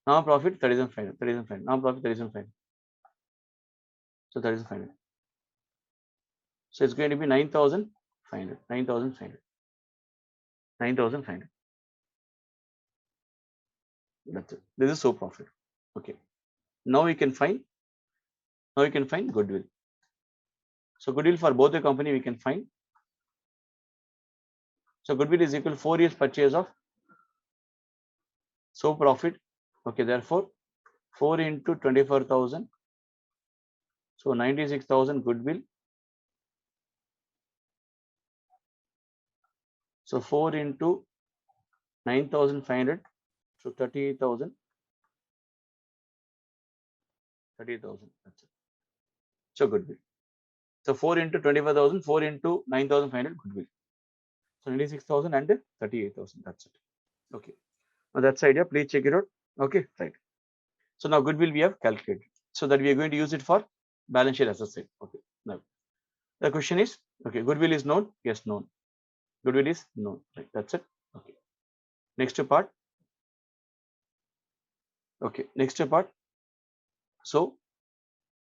Normal profit 37,500. 37,500. Normal profit 37,500. So 37,500. So it's going to be 9,500. 9,500. 9,500. That's it. This is sober profit. Okay. Now we can find goodwill. So goodwill for both the company we can find. So goodwill is equal to 4 years purchase of sober profit. Okay, therefore 4 into 24,000. So 96,000 goodwill. So 4 into 9,500. So 38,000. 38,000. That's it. So goodwill. So 4 into 25,000. 4 into 9,500 goodwill. So 96,000 and 38,000. That's it. Okay. Now that's the idea. Please check it out. Okay, right. So now goodwill we have calculated. So that we are going to use it for balance sheet as I said. Okay. Now the question is, okay, goodwill is known. Yes, known. Goodwill is known. Right. That's it. Okay. Next part. Okay. Next part. So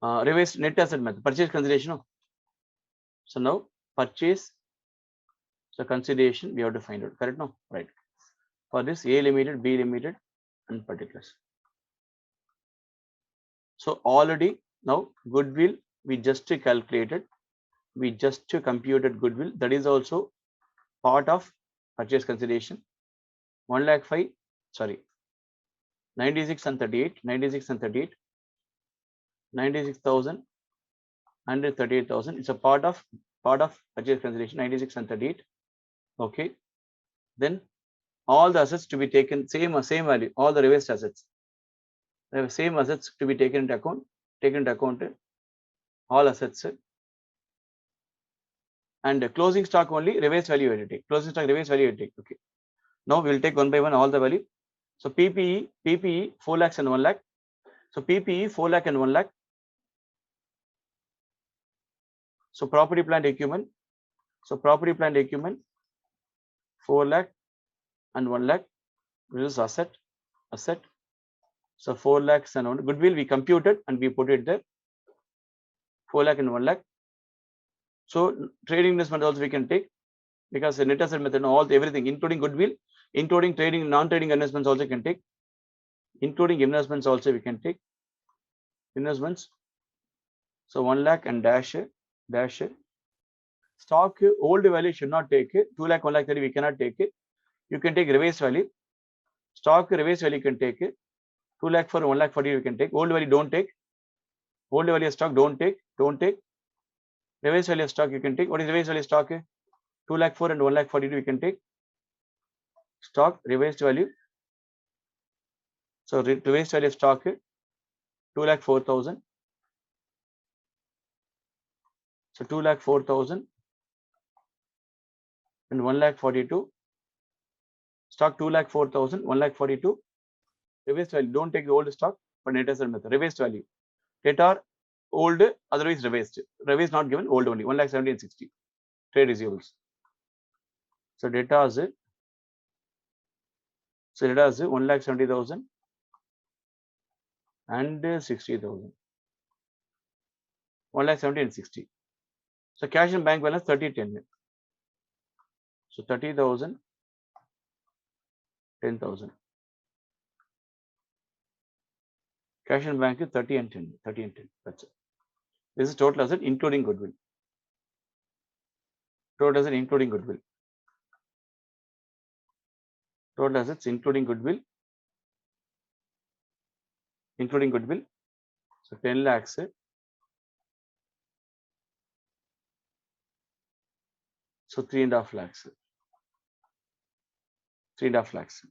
revised net asset method. Purchase consideration. So now purchase. So consideration we have to find out. Correct? No. Right. For this A limited, B limited, and particulars. So already now goodwill we just calculated. We just computed goodwill. That is also part of purchase consideration. 1,05,000. Sorry. 96 and 38. 96 and 38. 96,000 and 38,000. It's a part of purchase consideration. 96 and 38. Okay. Then all the assets to be taken same value. All the reversed assets. The same assets to be taken into account. All assets. And closing stock only reverse value will take. Closing stock reverse value will take. Okay. Now we will take one by one all the value. So PPE 4 lakhs and 1 lakh. So PPE 4 lakh and 1 lakh. So property plant equipment. So property plant equipment 4 lakh and 1 lakh. This is asset. So 4 lakhs and 1 goodwill we computed and we put it there. 4 lakh and 1 lakh. So trading investment also we can take, because the net asset method, everything including goodwill, including trading, non-trading investments also can take, including investments also we can take investments. So 1 lakh and dash stock old value should not take it. 2 lakh 1 lakh 30 we cannot take it. You can take reverse value. Stock reverse value can take it. 2 lakh for 1 lakh 40 you can take. Old value don't take. Old value stock don't take. Reverse value stock you can take. What is reverse value stock? 2 lakh 4 and 1 lakh 42 we can take. Stock reversed value. So reversed value stock 2 lakh 4,000. So 2 lakh 4,000 and 1 lakh 42. Stock 2 lakh 4,000, 1 lakh 42. Reversed value. Don't take the old stock, but net asset method. Reversed value. Data old, otherwise reversed. Reversed not given, old only. 1 lakh 70 and 60. Trade receivables. So data is 1 lakh 70,000 and 60,000. 1 lakh 70 and 60. So cash and bank balance 3010. So 30,000, 10,000. Cash and bank is 30 and 10. 30 and 10. That's it. This is total asset including goodwill. Total asset including goodwill. Total assets including goodwill. Including goodwill. So 10 lakhs. So 3.5 lakhs. 3.5 lakhs.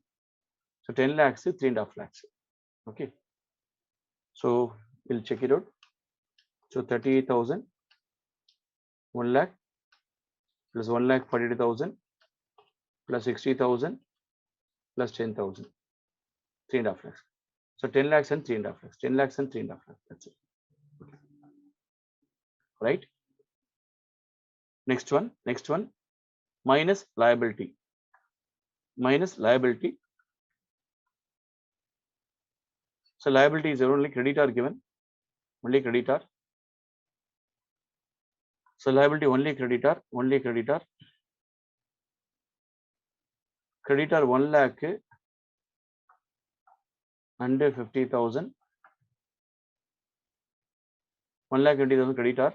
So 10 lakhs, 3.5 lakhs. Okay. So we'll check it out. So 38,000, 1 lakh plus 1 lakh 42,000 plus 60,000 plus 10,000, 3.5 lakhs. So 10 lakhs and 3.5 lakhs. 10 lakhs and 3.5 lakhs. That's it. Okay. Right. Next one. Minus liability. So liability is only creditor given. Only creditor. So liability only creditor. Creditor 1 lakh and 50,000. 1 lakh 20,000 creditor.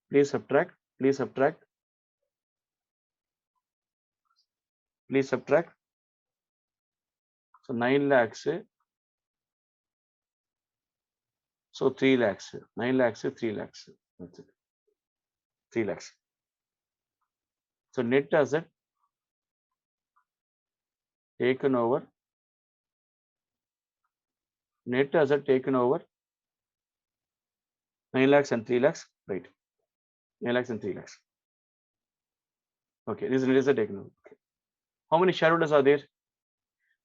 Please subtract. So 9 lakhs. So 3 lakhs. 9 lakhs, 3 lakhs. That's it. 3 lakhs. So net asset taken over. 9 lakhs and 3 lakhs. Right. 9 lakhs and 3 lakhs. Okay. This is net asset taken over. Okay. How many shareholders are there?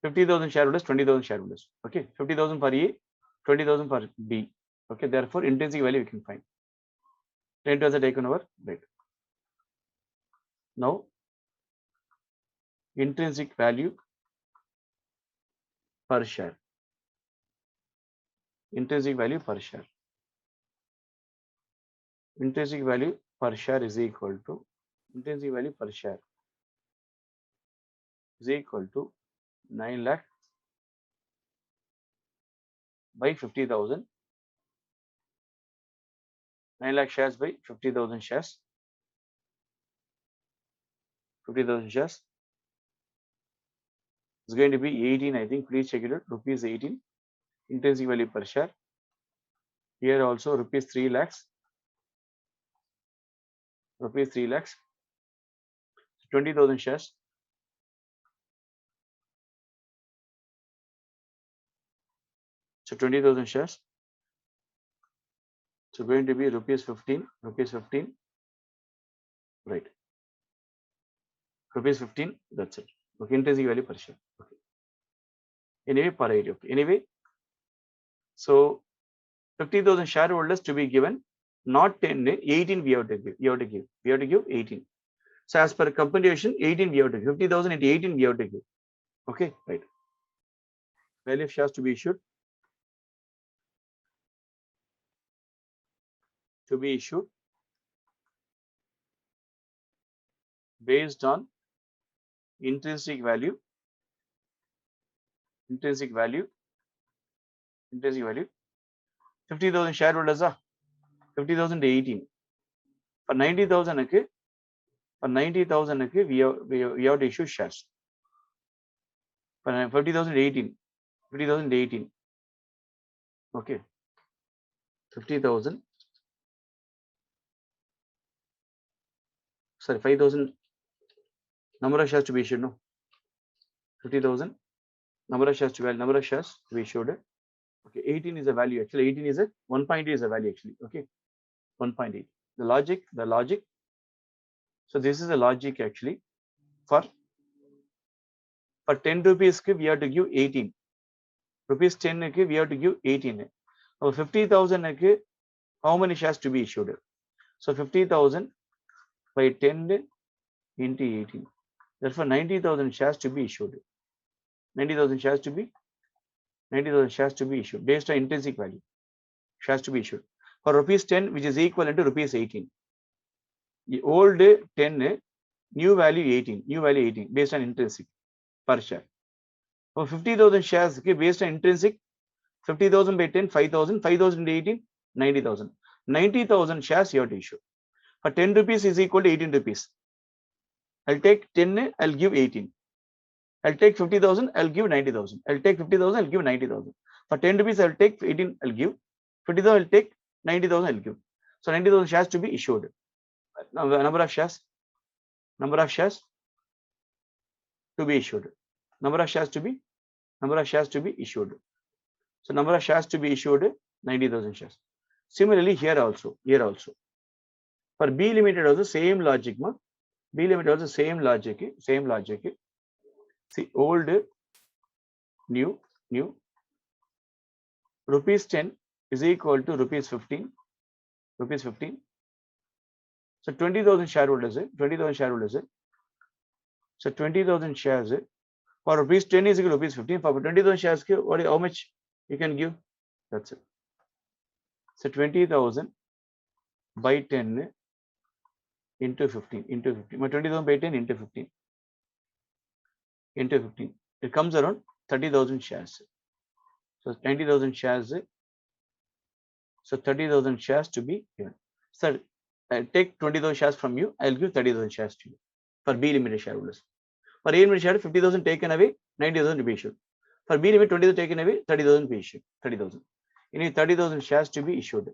50,000 shareholders, 20,000 shareholders. Okay. 50,000 for A, 20,000 for B. Okay. Therefore, intrinsic value we can find. Net asset taken over. Right. Now, intrinsic value per share. Intrinsic value per share. Intrinsic value per share is equal to 9 lakh by 50,000. 9 lakh shares by 50,000 shares. 50,000 shares. It's going to be 18, I think. Please check it out. Rupees 18. Intrinsic value per share. Here also rupees 3 lakhs. 20,000 shares. So 20,000 shares. So going to be rupees 15. Right. Rupees 15. That's it. Okay. Intrinsic value per share. Okay. Anyway, per 80. Okay. Anyway, so 50,000 shareholders to be given, not 10, 18 we have to give. We have to give 18. So as per computation, 18 we have to give. 50,000 into 18 we have to give. Okay, right. Value of shares to be issued. To be issued based on intrinsic value. Intrinsic value. 50,000 shareholders are 50,000 to 18. For 90,000, for 90,000, we have to issue shares. For 50,000 to 18. 50,000 to 18. Okay. 50,000. Sorry, 5,000 number of shares to be issued. No. 50,000 number of shares to be issued. Okay, 18 is a value. Actually, 18 is a 1.8 is a value actually. Okay, 1.8. The logic. So this is the logic actually. For 10 rupees, we have to give 18. Rupees 10, we have to give 18. Now 50,000, how many shares to be issued? So 50,000 by 10 into 18. Therefore, 90,000 shares to be issued. 90,000 shares to be issued based on intrinsic value. Shares to be issued for rupees 10, which is equivalent to rupees 18. The old 10, new value 18, based on intrinsic per share. For 50,000 shares, based on intrinsic, 50,000 by 10, 5,000, 5,000 by 18, 90,000. 90,000 shares you have to issue. For 10 rupees is equal to 18 rupees. I'll take 10, I'll give 18. I'll take 50,000, I'll give 90,000. I'll take 50,000, I'll give 90,000. For 10 rupees, I'll take 18, I'll give. 50,000, I'll take 90,000, I'll give. So 90,000 shares to be issued. Now, number of shares to be issued. Number of shares to be issued. So number of shares to be issued, 90,000 shares. Similarly, here also. For B limited also same logic. B limited also same logic. See, old, new. Rupees 10 is equal to rupees 15. So 20,000 shareholders. So 20,000 shares. For rupees 10 is equal to rupees 15. For 20,000 shares, how much you can give? That's it. So 20,000 by 10 into 15. 20,000 by 10 into 15. It comes around 30,000 shares. So 90,000 shares. So 30,000 shares to be given. Sir, I'll take 20,000 shares from you. I'll give 30,000 shares to you for B limited shareholders. For A limited shareholders, 50,000 taken away, 90,000 to be issued. For B limited, 20,000 taken away, 30,000 to be issued. 30,000. You need 30,000 shares to be issued.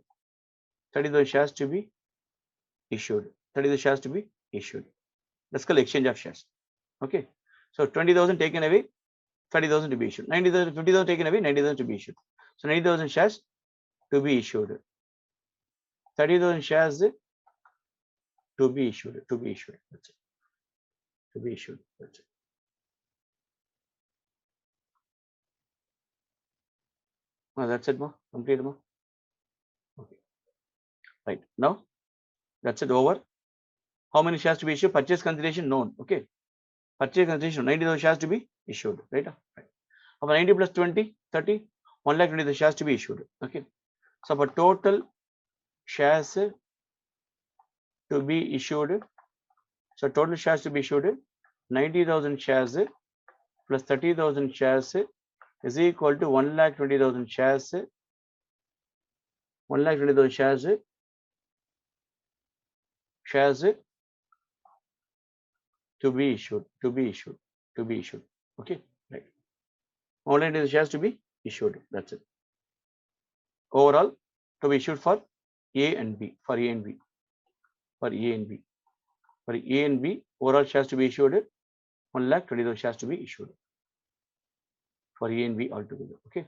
30,000 shares to be issued. 30,000 shares to be issued. That's called exchange of shares. Okay. So 20,000 taken away, 30,000 to be issued. 90,000, 50,000 taken away, 90,000 to be issued. So 90,000 shares to be issued. 30,000 shares to be issued. That's it. To be issued. That's it. No, that's it, ma. Complete, ma. Okay. Right. Now, that's it over. How many shares to be issued? Purchase consideration known. Okay. Purchase consideration, 90,000 shares to be issued. Right? Right. Of 90 plus 20, 30, 1,20,000 shares to be issued. Okay. So for total shares to be issued, so total shares to be issued, 90,000 shares plus 30,000 shares is equal to 1,20,000 shares. 1,20,000 shares to be issued. Okay, right. 1,20,000 shares to be issued. That's it. Overall, to be issued for A and B. For A and B, overall shares to be issued, 1,20,000 shares to be issued. For A and B altogether. Okay.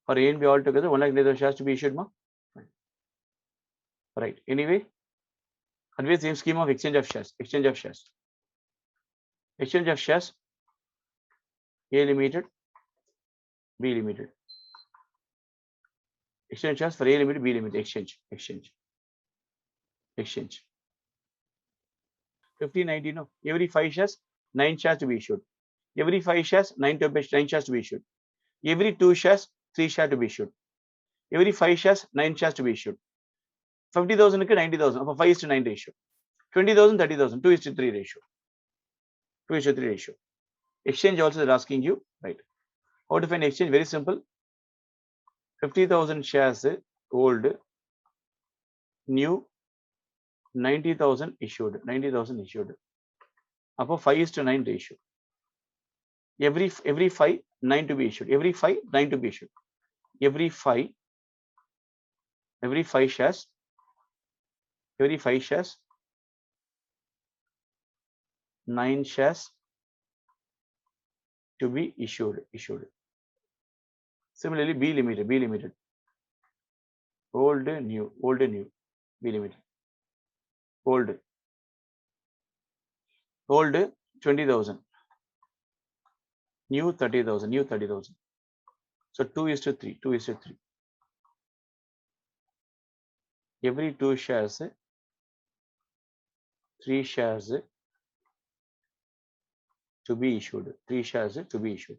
For A and B altogether, 1,20,000 shares to be issued, ma. Right. Anyway, convey same scheme of exchange of shares. Exchange of shares. A limited B Limited. Exchange shares for A Limited, B Limited. Exchange. 1590, no. Every 5 shares, 9 shares to be issued. Every 5 shares, 9 shares to be issued. Every 2 shares, 3 shares to be issued. Every 5 shares, 9 shares to be issued. 50,000 to 90,000, 5:9 ratio. 20,000, 30,000, 2:3 ratio. 2:3 ratio. Exchange also they're asking you, right? How to find exchange? Very simple. 50,000 shares old, new, 90,000 issued. 90,000 issued. Upper 5:9 ratio. Every 5, 9 to be issued. Every 5, 9 to be issued. Every 5 shares. Every 5 shares, 9 shares to be issued. Similarly, B Limited. Old, new, B Limited. Old 20,000. New 30,000. So 2:3. Every 2 shares, 3 shares to be issued. 3 shares to be issued.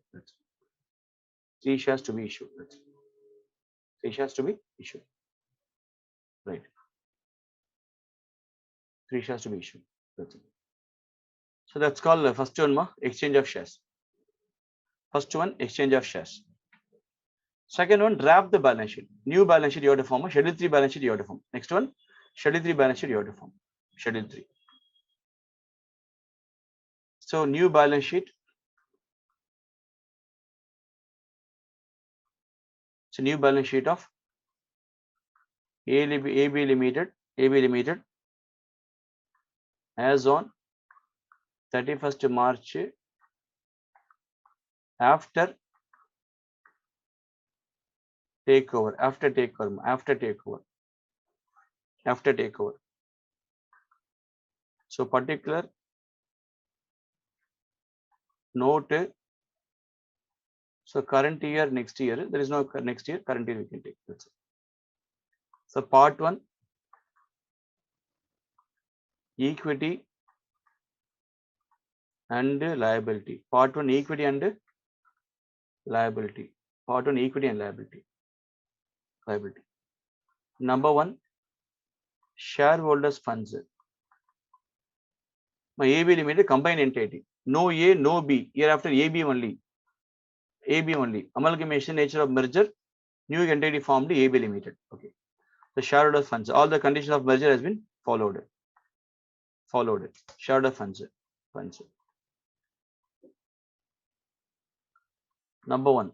3 shares to be issued. 3 shares to be issued. Right. 3 shares to be issued. That's it. So that's called first one, exchange of shares. First one, exchange of shares. Second one, draft the balance sheet. New balance sheet you have to form. Schedule 3 balance sheet you have to form. Next one, Schedule 3 balance sheet you have to form. Schedule 3. So new balance sheet. It's a new balance sheet of AB Limited as on 31st March after takeover. So particular note. So current year, next year, there is no next year, current year we can take. That's it. So part 1, equity and liability. Part 1, equity and liability. Number 1, shareholders funds. My AB Limited combined entity. No A, no B. Hereafter AB only. Amalgamation, nature of merger, new entity formed AB Limited. Okay. The shareholders funds. All the conditions of merger has been followed. Shareholder funds. Number 1,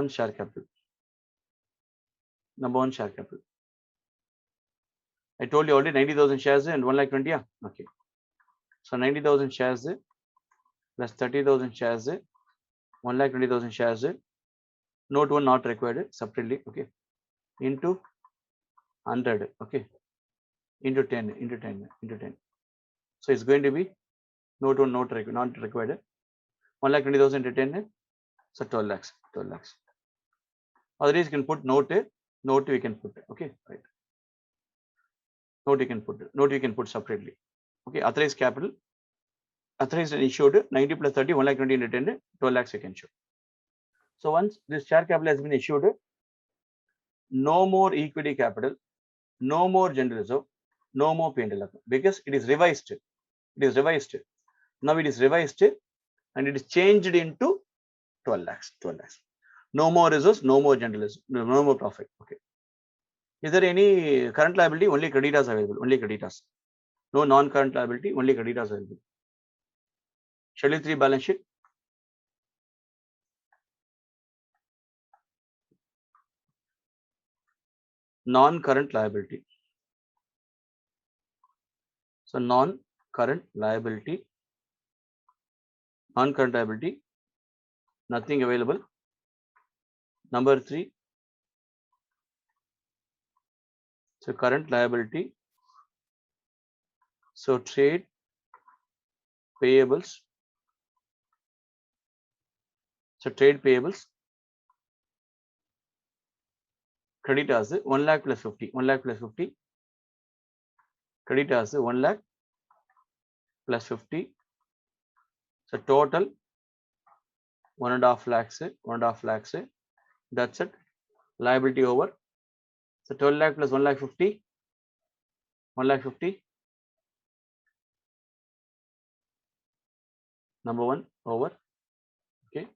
share capital. I told you already 90,000 shares and 1,20,000. Yeah? Okay. So 90,000 shares plus 30,000 shares, 1,20,000 shares. Note 1 not required separately. Okay. Into 100. Okay. Into 10. So it's going to be note 1 not required. 1,20,000 into 10. So 12 lakhs. Otherwise you can put note we can put. Okay. Right. Note you can put separately. Okay. Authorized capital. Authorized and issued 90 plus 30, 1,20,000 into 10, 12 lakhs you can show. So once this share capital has been issued, no more equity capital, no more general reserve, no more P&L account, because it is revised. Now it is revised and it is changed into 12 lakhs. No more reserves, no more general reserve, no more profit. Okay. Is there any current liability? Only creditors available. No non-current liability, only creditors available. Schedule 3 balance sheet. Non-current liability. So non-current liability, nothing available. Number 3. So current liability. So trade payables So trade payables, creditors 1 lakh plus 50, 1 lakh plus 50, creditors 1 lakh plus 50. So total 1.5 lakhs, 1.5 lakhs. That's it. Liability over. So 12 lakh plus 1 lakh 50, 1 lakh 50. Number 1 over. Okay.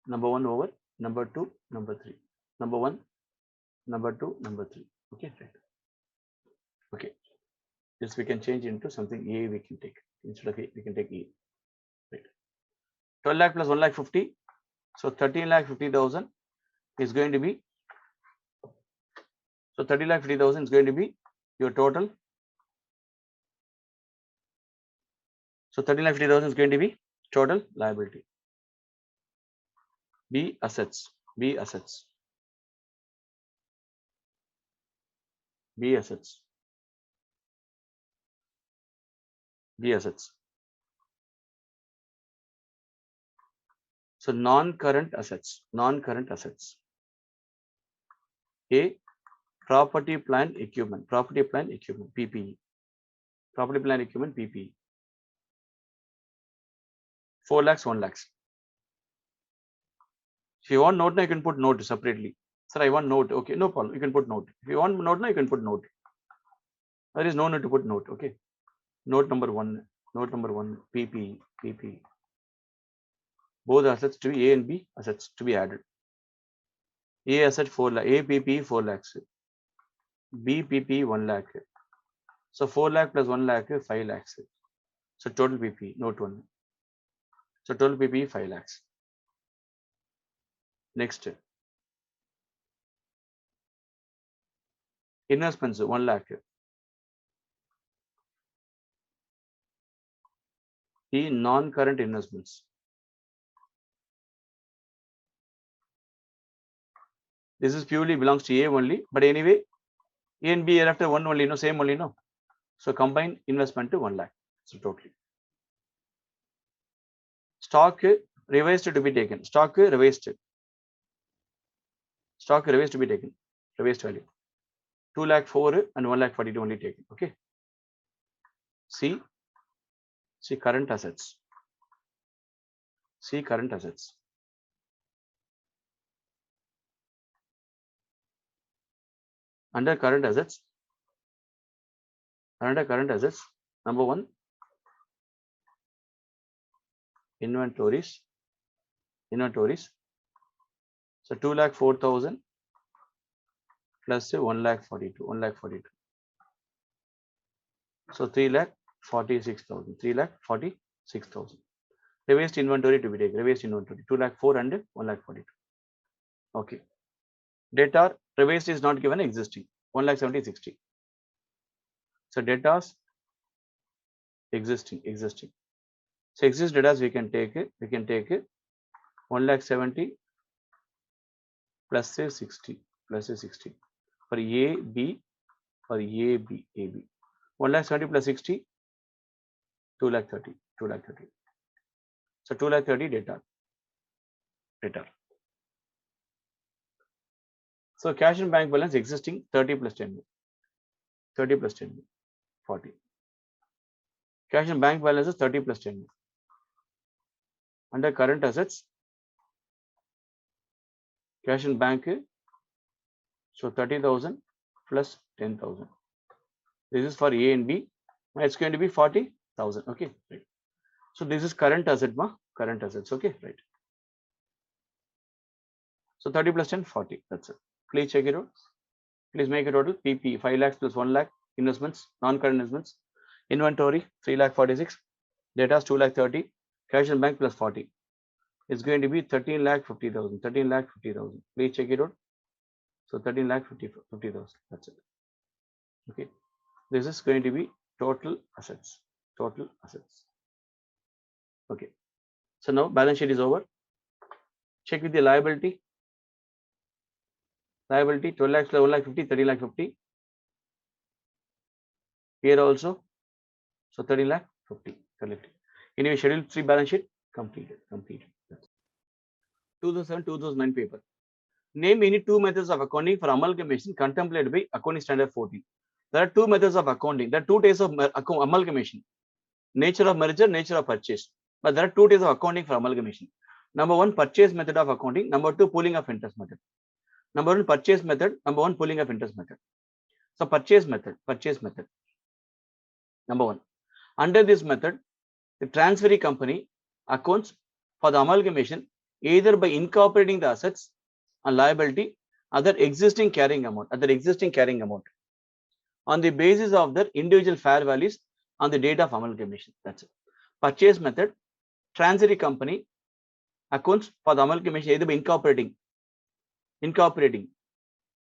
Number 1 over. Number 2, number 3. Number 1, number 2, number 3. Okay. Right. Okay. This we can change into something A we can take. Instead of A, we can take E. Right. 12 lakh plus 1 lakh 50. So 13 lakh 50,000 is going to be. So 30 lakh 50,000 is going to be your total. So 30 lakh 50,000 is going to be total liability. B assets. B assets. B assets. B assets. So non-current assets. Non-current assets. A property plant equipment. Property plant equipment. PPE. Property plant equipment PPE. 4 lakhs, 1 lakhs. If you want note, now you can put note separately. Sir, I want note. Okay, no problem. You can put note. If you want note, now you can put note. There is no need to put note. Okay. Note number 1. Note number 1. PPE. PPE. Both assets to be A and B assets to be added. A asset 4 lakh. A PPE 4 lakhs. B PPE 1 lakh. So 4 lakh plus 1 lakh 5 lakhs. So total PPE. Note 1. So total PPE 5 lakhs. Next. Investments 1 lakh. The non-current investments. This is purely belongs to A only, but anyway, A and B are after 1 only, no, same only, no. So combined investment to 1 lakh. So totally. Stock revised to be taken. Stock revised. Stock revised to be taken. Revised value. 2 lakh 4 and 1 lakh 42 only taken. Okay. C current assets. C current assets. Under current assets. Number 1, inventories. So 2 lakh 4,000 plus 1 lakh 42. So 3 lakh 46,000. 3 lakh 46,000. Revised inventory to be taken. Revised inventory 2 lakh 4 and 1 lakh 42. Okay. Debtor revised is not given existing. 1 lakh 70 60. So debtors existing. So exist debtors we can take 1 lakh 70 plus 60 for A B or A B. 1 lakh 70 plus 60 2 lakh 30. So 2 lakh 30 debtor. So cash and bank balance existing 30 plus 10 40. Cash and bank balance is 30 plus 10. Under current assets, cash and bank, so 30,000 plus 10,000. This is for A and B. It's going to be 40,000. Okay, right. So this is current asset, current assets. Okay, right. So 30 plus 10, 40. That's it. Please check it out. Please make a total. PP 5 lakhs plus 1 lakh. Investments, non-current investments. Inventory 3 lakh 46. Data 2 lakh 30. Cash and bank plus 40. It's going to be 13 lakh 50,000. 13 lakh 50,000. Please check it out. So 13 lakh 50,000. That's it. Okay. This is going to be total assets. Okay. So now balance sheet is over. Check with the liability. 12 lakhs, 1 lakh 50, 13 lakh 50. Here also. So 13 lakh 50. Anyway, schedule 3 balance sheet completed. 2007-2009 paper. Name any two methods of accounting for amalgamation contemplated by Accounting Standard 14. There are two methods of accounting. There are two types of amalgamation. Nature of merger, nature of purchase. But there are two types of accounting for amalgamation. Number one, purchase method of accounting. Number two, pooling of interest method. Number one, purchase method. Number one, pooling of interest method. So purchase method. Number one. Under this method, the transferee company accounts for the amalgamation either by incorporating the assets and liability other existing carrying amount on the basis of their individual fair values on the date of amalgamation. That's it. Purchase method, transferee company accounts for the amalgamation either by incorporating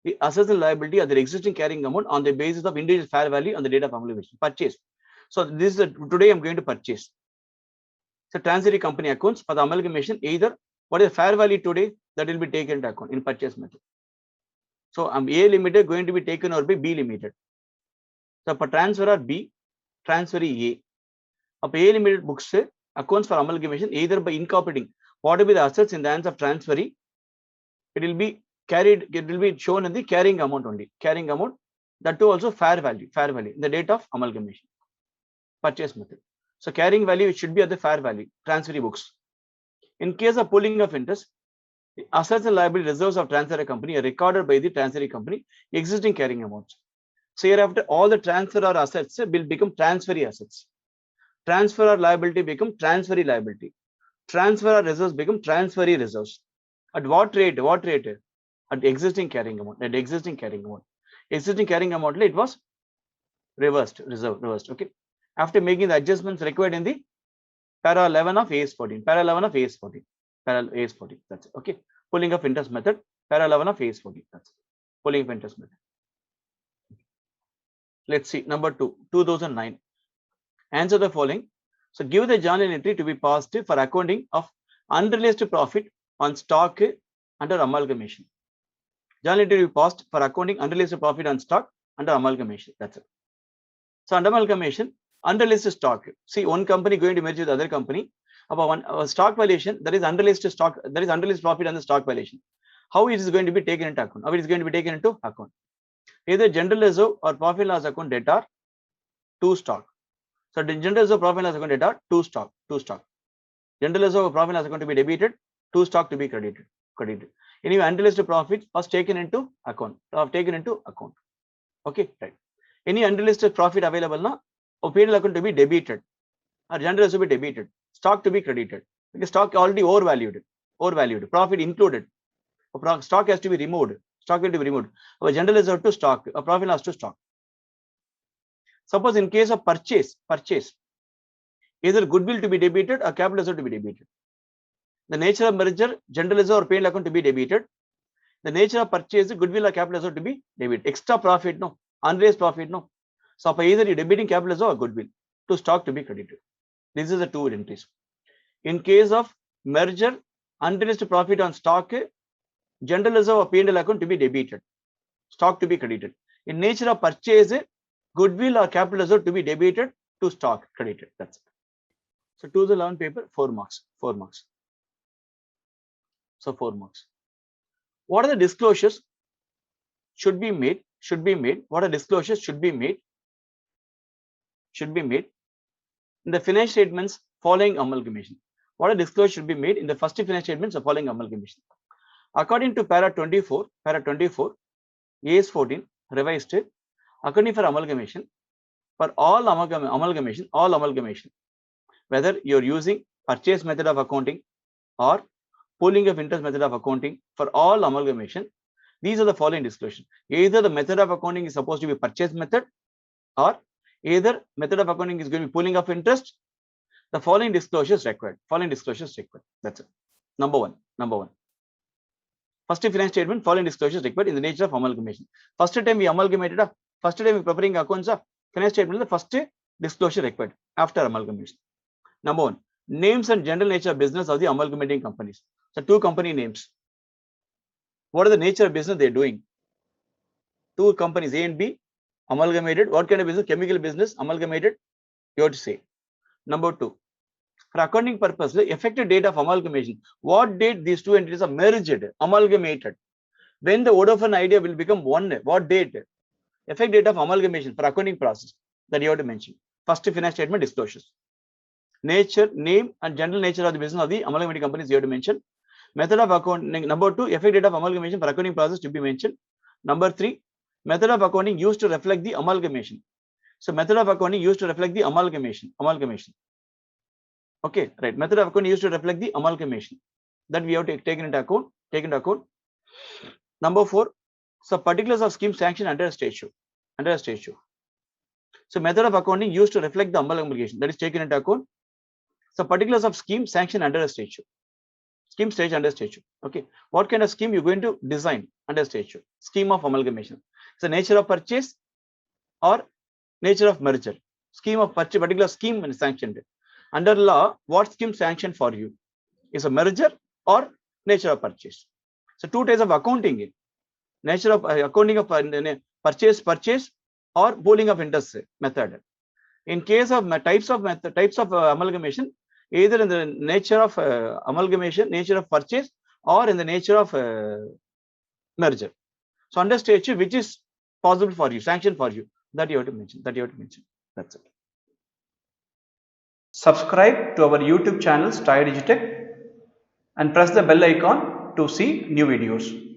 the assets and liability of their existing carrying amount on the basis of individual fair value on the date of amalgamation. Purchase. So this is today I'm going to purchase. So transferee company accounts for the amalgamation either what is the fair value today that will be taken into account in purchase method. So A limited going to be taken over by B limited. So for transferor B, transferee A. Of A limited books accounts for amalgamation either by incorporating whatever the assets in the hands of transferee, it will be carried, it will be shown in the carrying amount only. Carrying amount, that too also fair value, the date of amalgamation. Purchase method. So carrying value, it should be at the fair value, transferee books. In case of pooling of interest, the assets and liability reserves of transferor company are recorded by the transferee company existing carrying amounts. So hereafter, all the transferor assets will become transferee assets. Transferor liability become transferee liability. Transferor reserves become transferee reserves. At what rate? At existing carrying amount. Existing carrying amount, it was reversed. Okay. After making the adjustments required in the para 11 of AS 14. Para 11 of AS 14. That's it. Okay. Pooling of interest method. Para 11 of AS 14. That's it. Pooling of interest method. Let's see. Number 2, 2009. Answer the following. So give the journal entry to be passed for accounting of unrealized profit on stock under amalgamation. Journal entry to be passed for accounting unrealized profit on stock under amalgamation. That's it. So under amalgamation, unrealized stock. See, one company going to merge with other company. About one stock valuation, there is unrealized stock, there is unrealized profit on the stock valuation. How it is going to be taken into account? How it is going to be taken into account? Either general reserve or profit loss account data to stock. So the general reserve profit loss account data to stock. General reserve or profit loss account to be debited, to stock to be credited. Anyway, unrealized profit was taken into account. Okay, right. Any unrealized profit available now, or P&L account to be debited, or general reserve to be debited, stock to be credited. Because stock already overvalued, profit included. Stock has to be removed. Stock will be removed. Our general reserve to stock, a profit loss to stock. Suppose in case of purchase, either goodwill to be debited or capital reserve to be debited. The nature of merger, general reserve or P&L account to be debited. The nature of purchase, goodwill or capital reserve to be debited. Extra profit, no. Unrealized profit, no. So for either you debiting capital reserve or goodwill to stock to be credited. This is the two entries. In case of merger, unrealized profit on stock, general reserve or P&L account to be debited, stock to be credited. In nature of purchase, goodwill or capital reserve to be debited, to stock credited. That's it. So 2011 paper, 4 marks. So 4 marks. What are the disclosures should be made? What are disclosures should be made in the financial statements following amalgamation? What are disclosures should be made in the first financial statements of following amalgamation? According to para 24, AS 14 revised, accounting for amalgamation, for all amalgamation, whether you're using purchase method of accounting or pooling of interest method of accounting, for all amalgamation, these are the following disclosures. Either the method of accounting is supposed to be purchase method, or either method of accounting is going to be pooling of interest. The following disclosures required. That's it. Number one. First financial statement, following disclosures required in the nature of amalgamation. First time we amalgamated, first time we preparing accounts of financial statement, the first disclosure required after amalgamation. Number one, names and general nature of business of the amalgamating companies. So 2 company names. What are the nature of business they're doing? 2 companies, A and B, amalgamated. What kind of business? Chemical business, amalgamated. You have to say. Number 2, For accounting purpose, the effective date of amalgamation. What date these two entities are merged, amalgamated? When the Vodafone Idea will become one, what date? Effective date of amalgamation for accounting process that you have to mention. First, financial statement disclosures. Nature, name, and general nature of the business of the amalgamated companies you have to mention. Method of accounting. Number 2, effective date of amalgamation for accounting process to be mentioned. Number 3, method of accounting used to reflect the amalgamation. So method of accounting used to reflect the amalgamation. Okay, right. Method of accounting used to reflect the amalgamation that we have to take into account. Number 4, so particulars of scheme sanctioned under a statute. So method of accounting used to reflect the amalgamation that is taken into account. So particulars of scheme sanctioned under a statute. Scheme stage under statute. Okay, what kind of scheme you're going to design under statute? Scheme of amalgamation. So nature of purchase or nature of merger. Scheme of purchase, particular scheme is sanctioned. Under law, what scheme sanctioned for you? Is a merger or nature of purchase. So two types of accounting. Nature of accounting of purchase or pooling of interest method. In case of types of amalgamation, either in the nature of amalgamation, nature of purchase, or in the nature of merger. So under statute, which is possible for you, sanctioned for you, that you have to mention. That's it. Subscribe to our YouTube channel Style Digitech and press the bell icon to see new videos.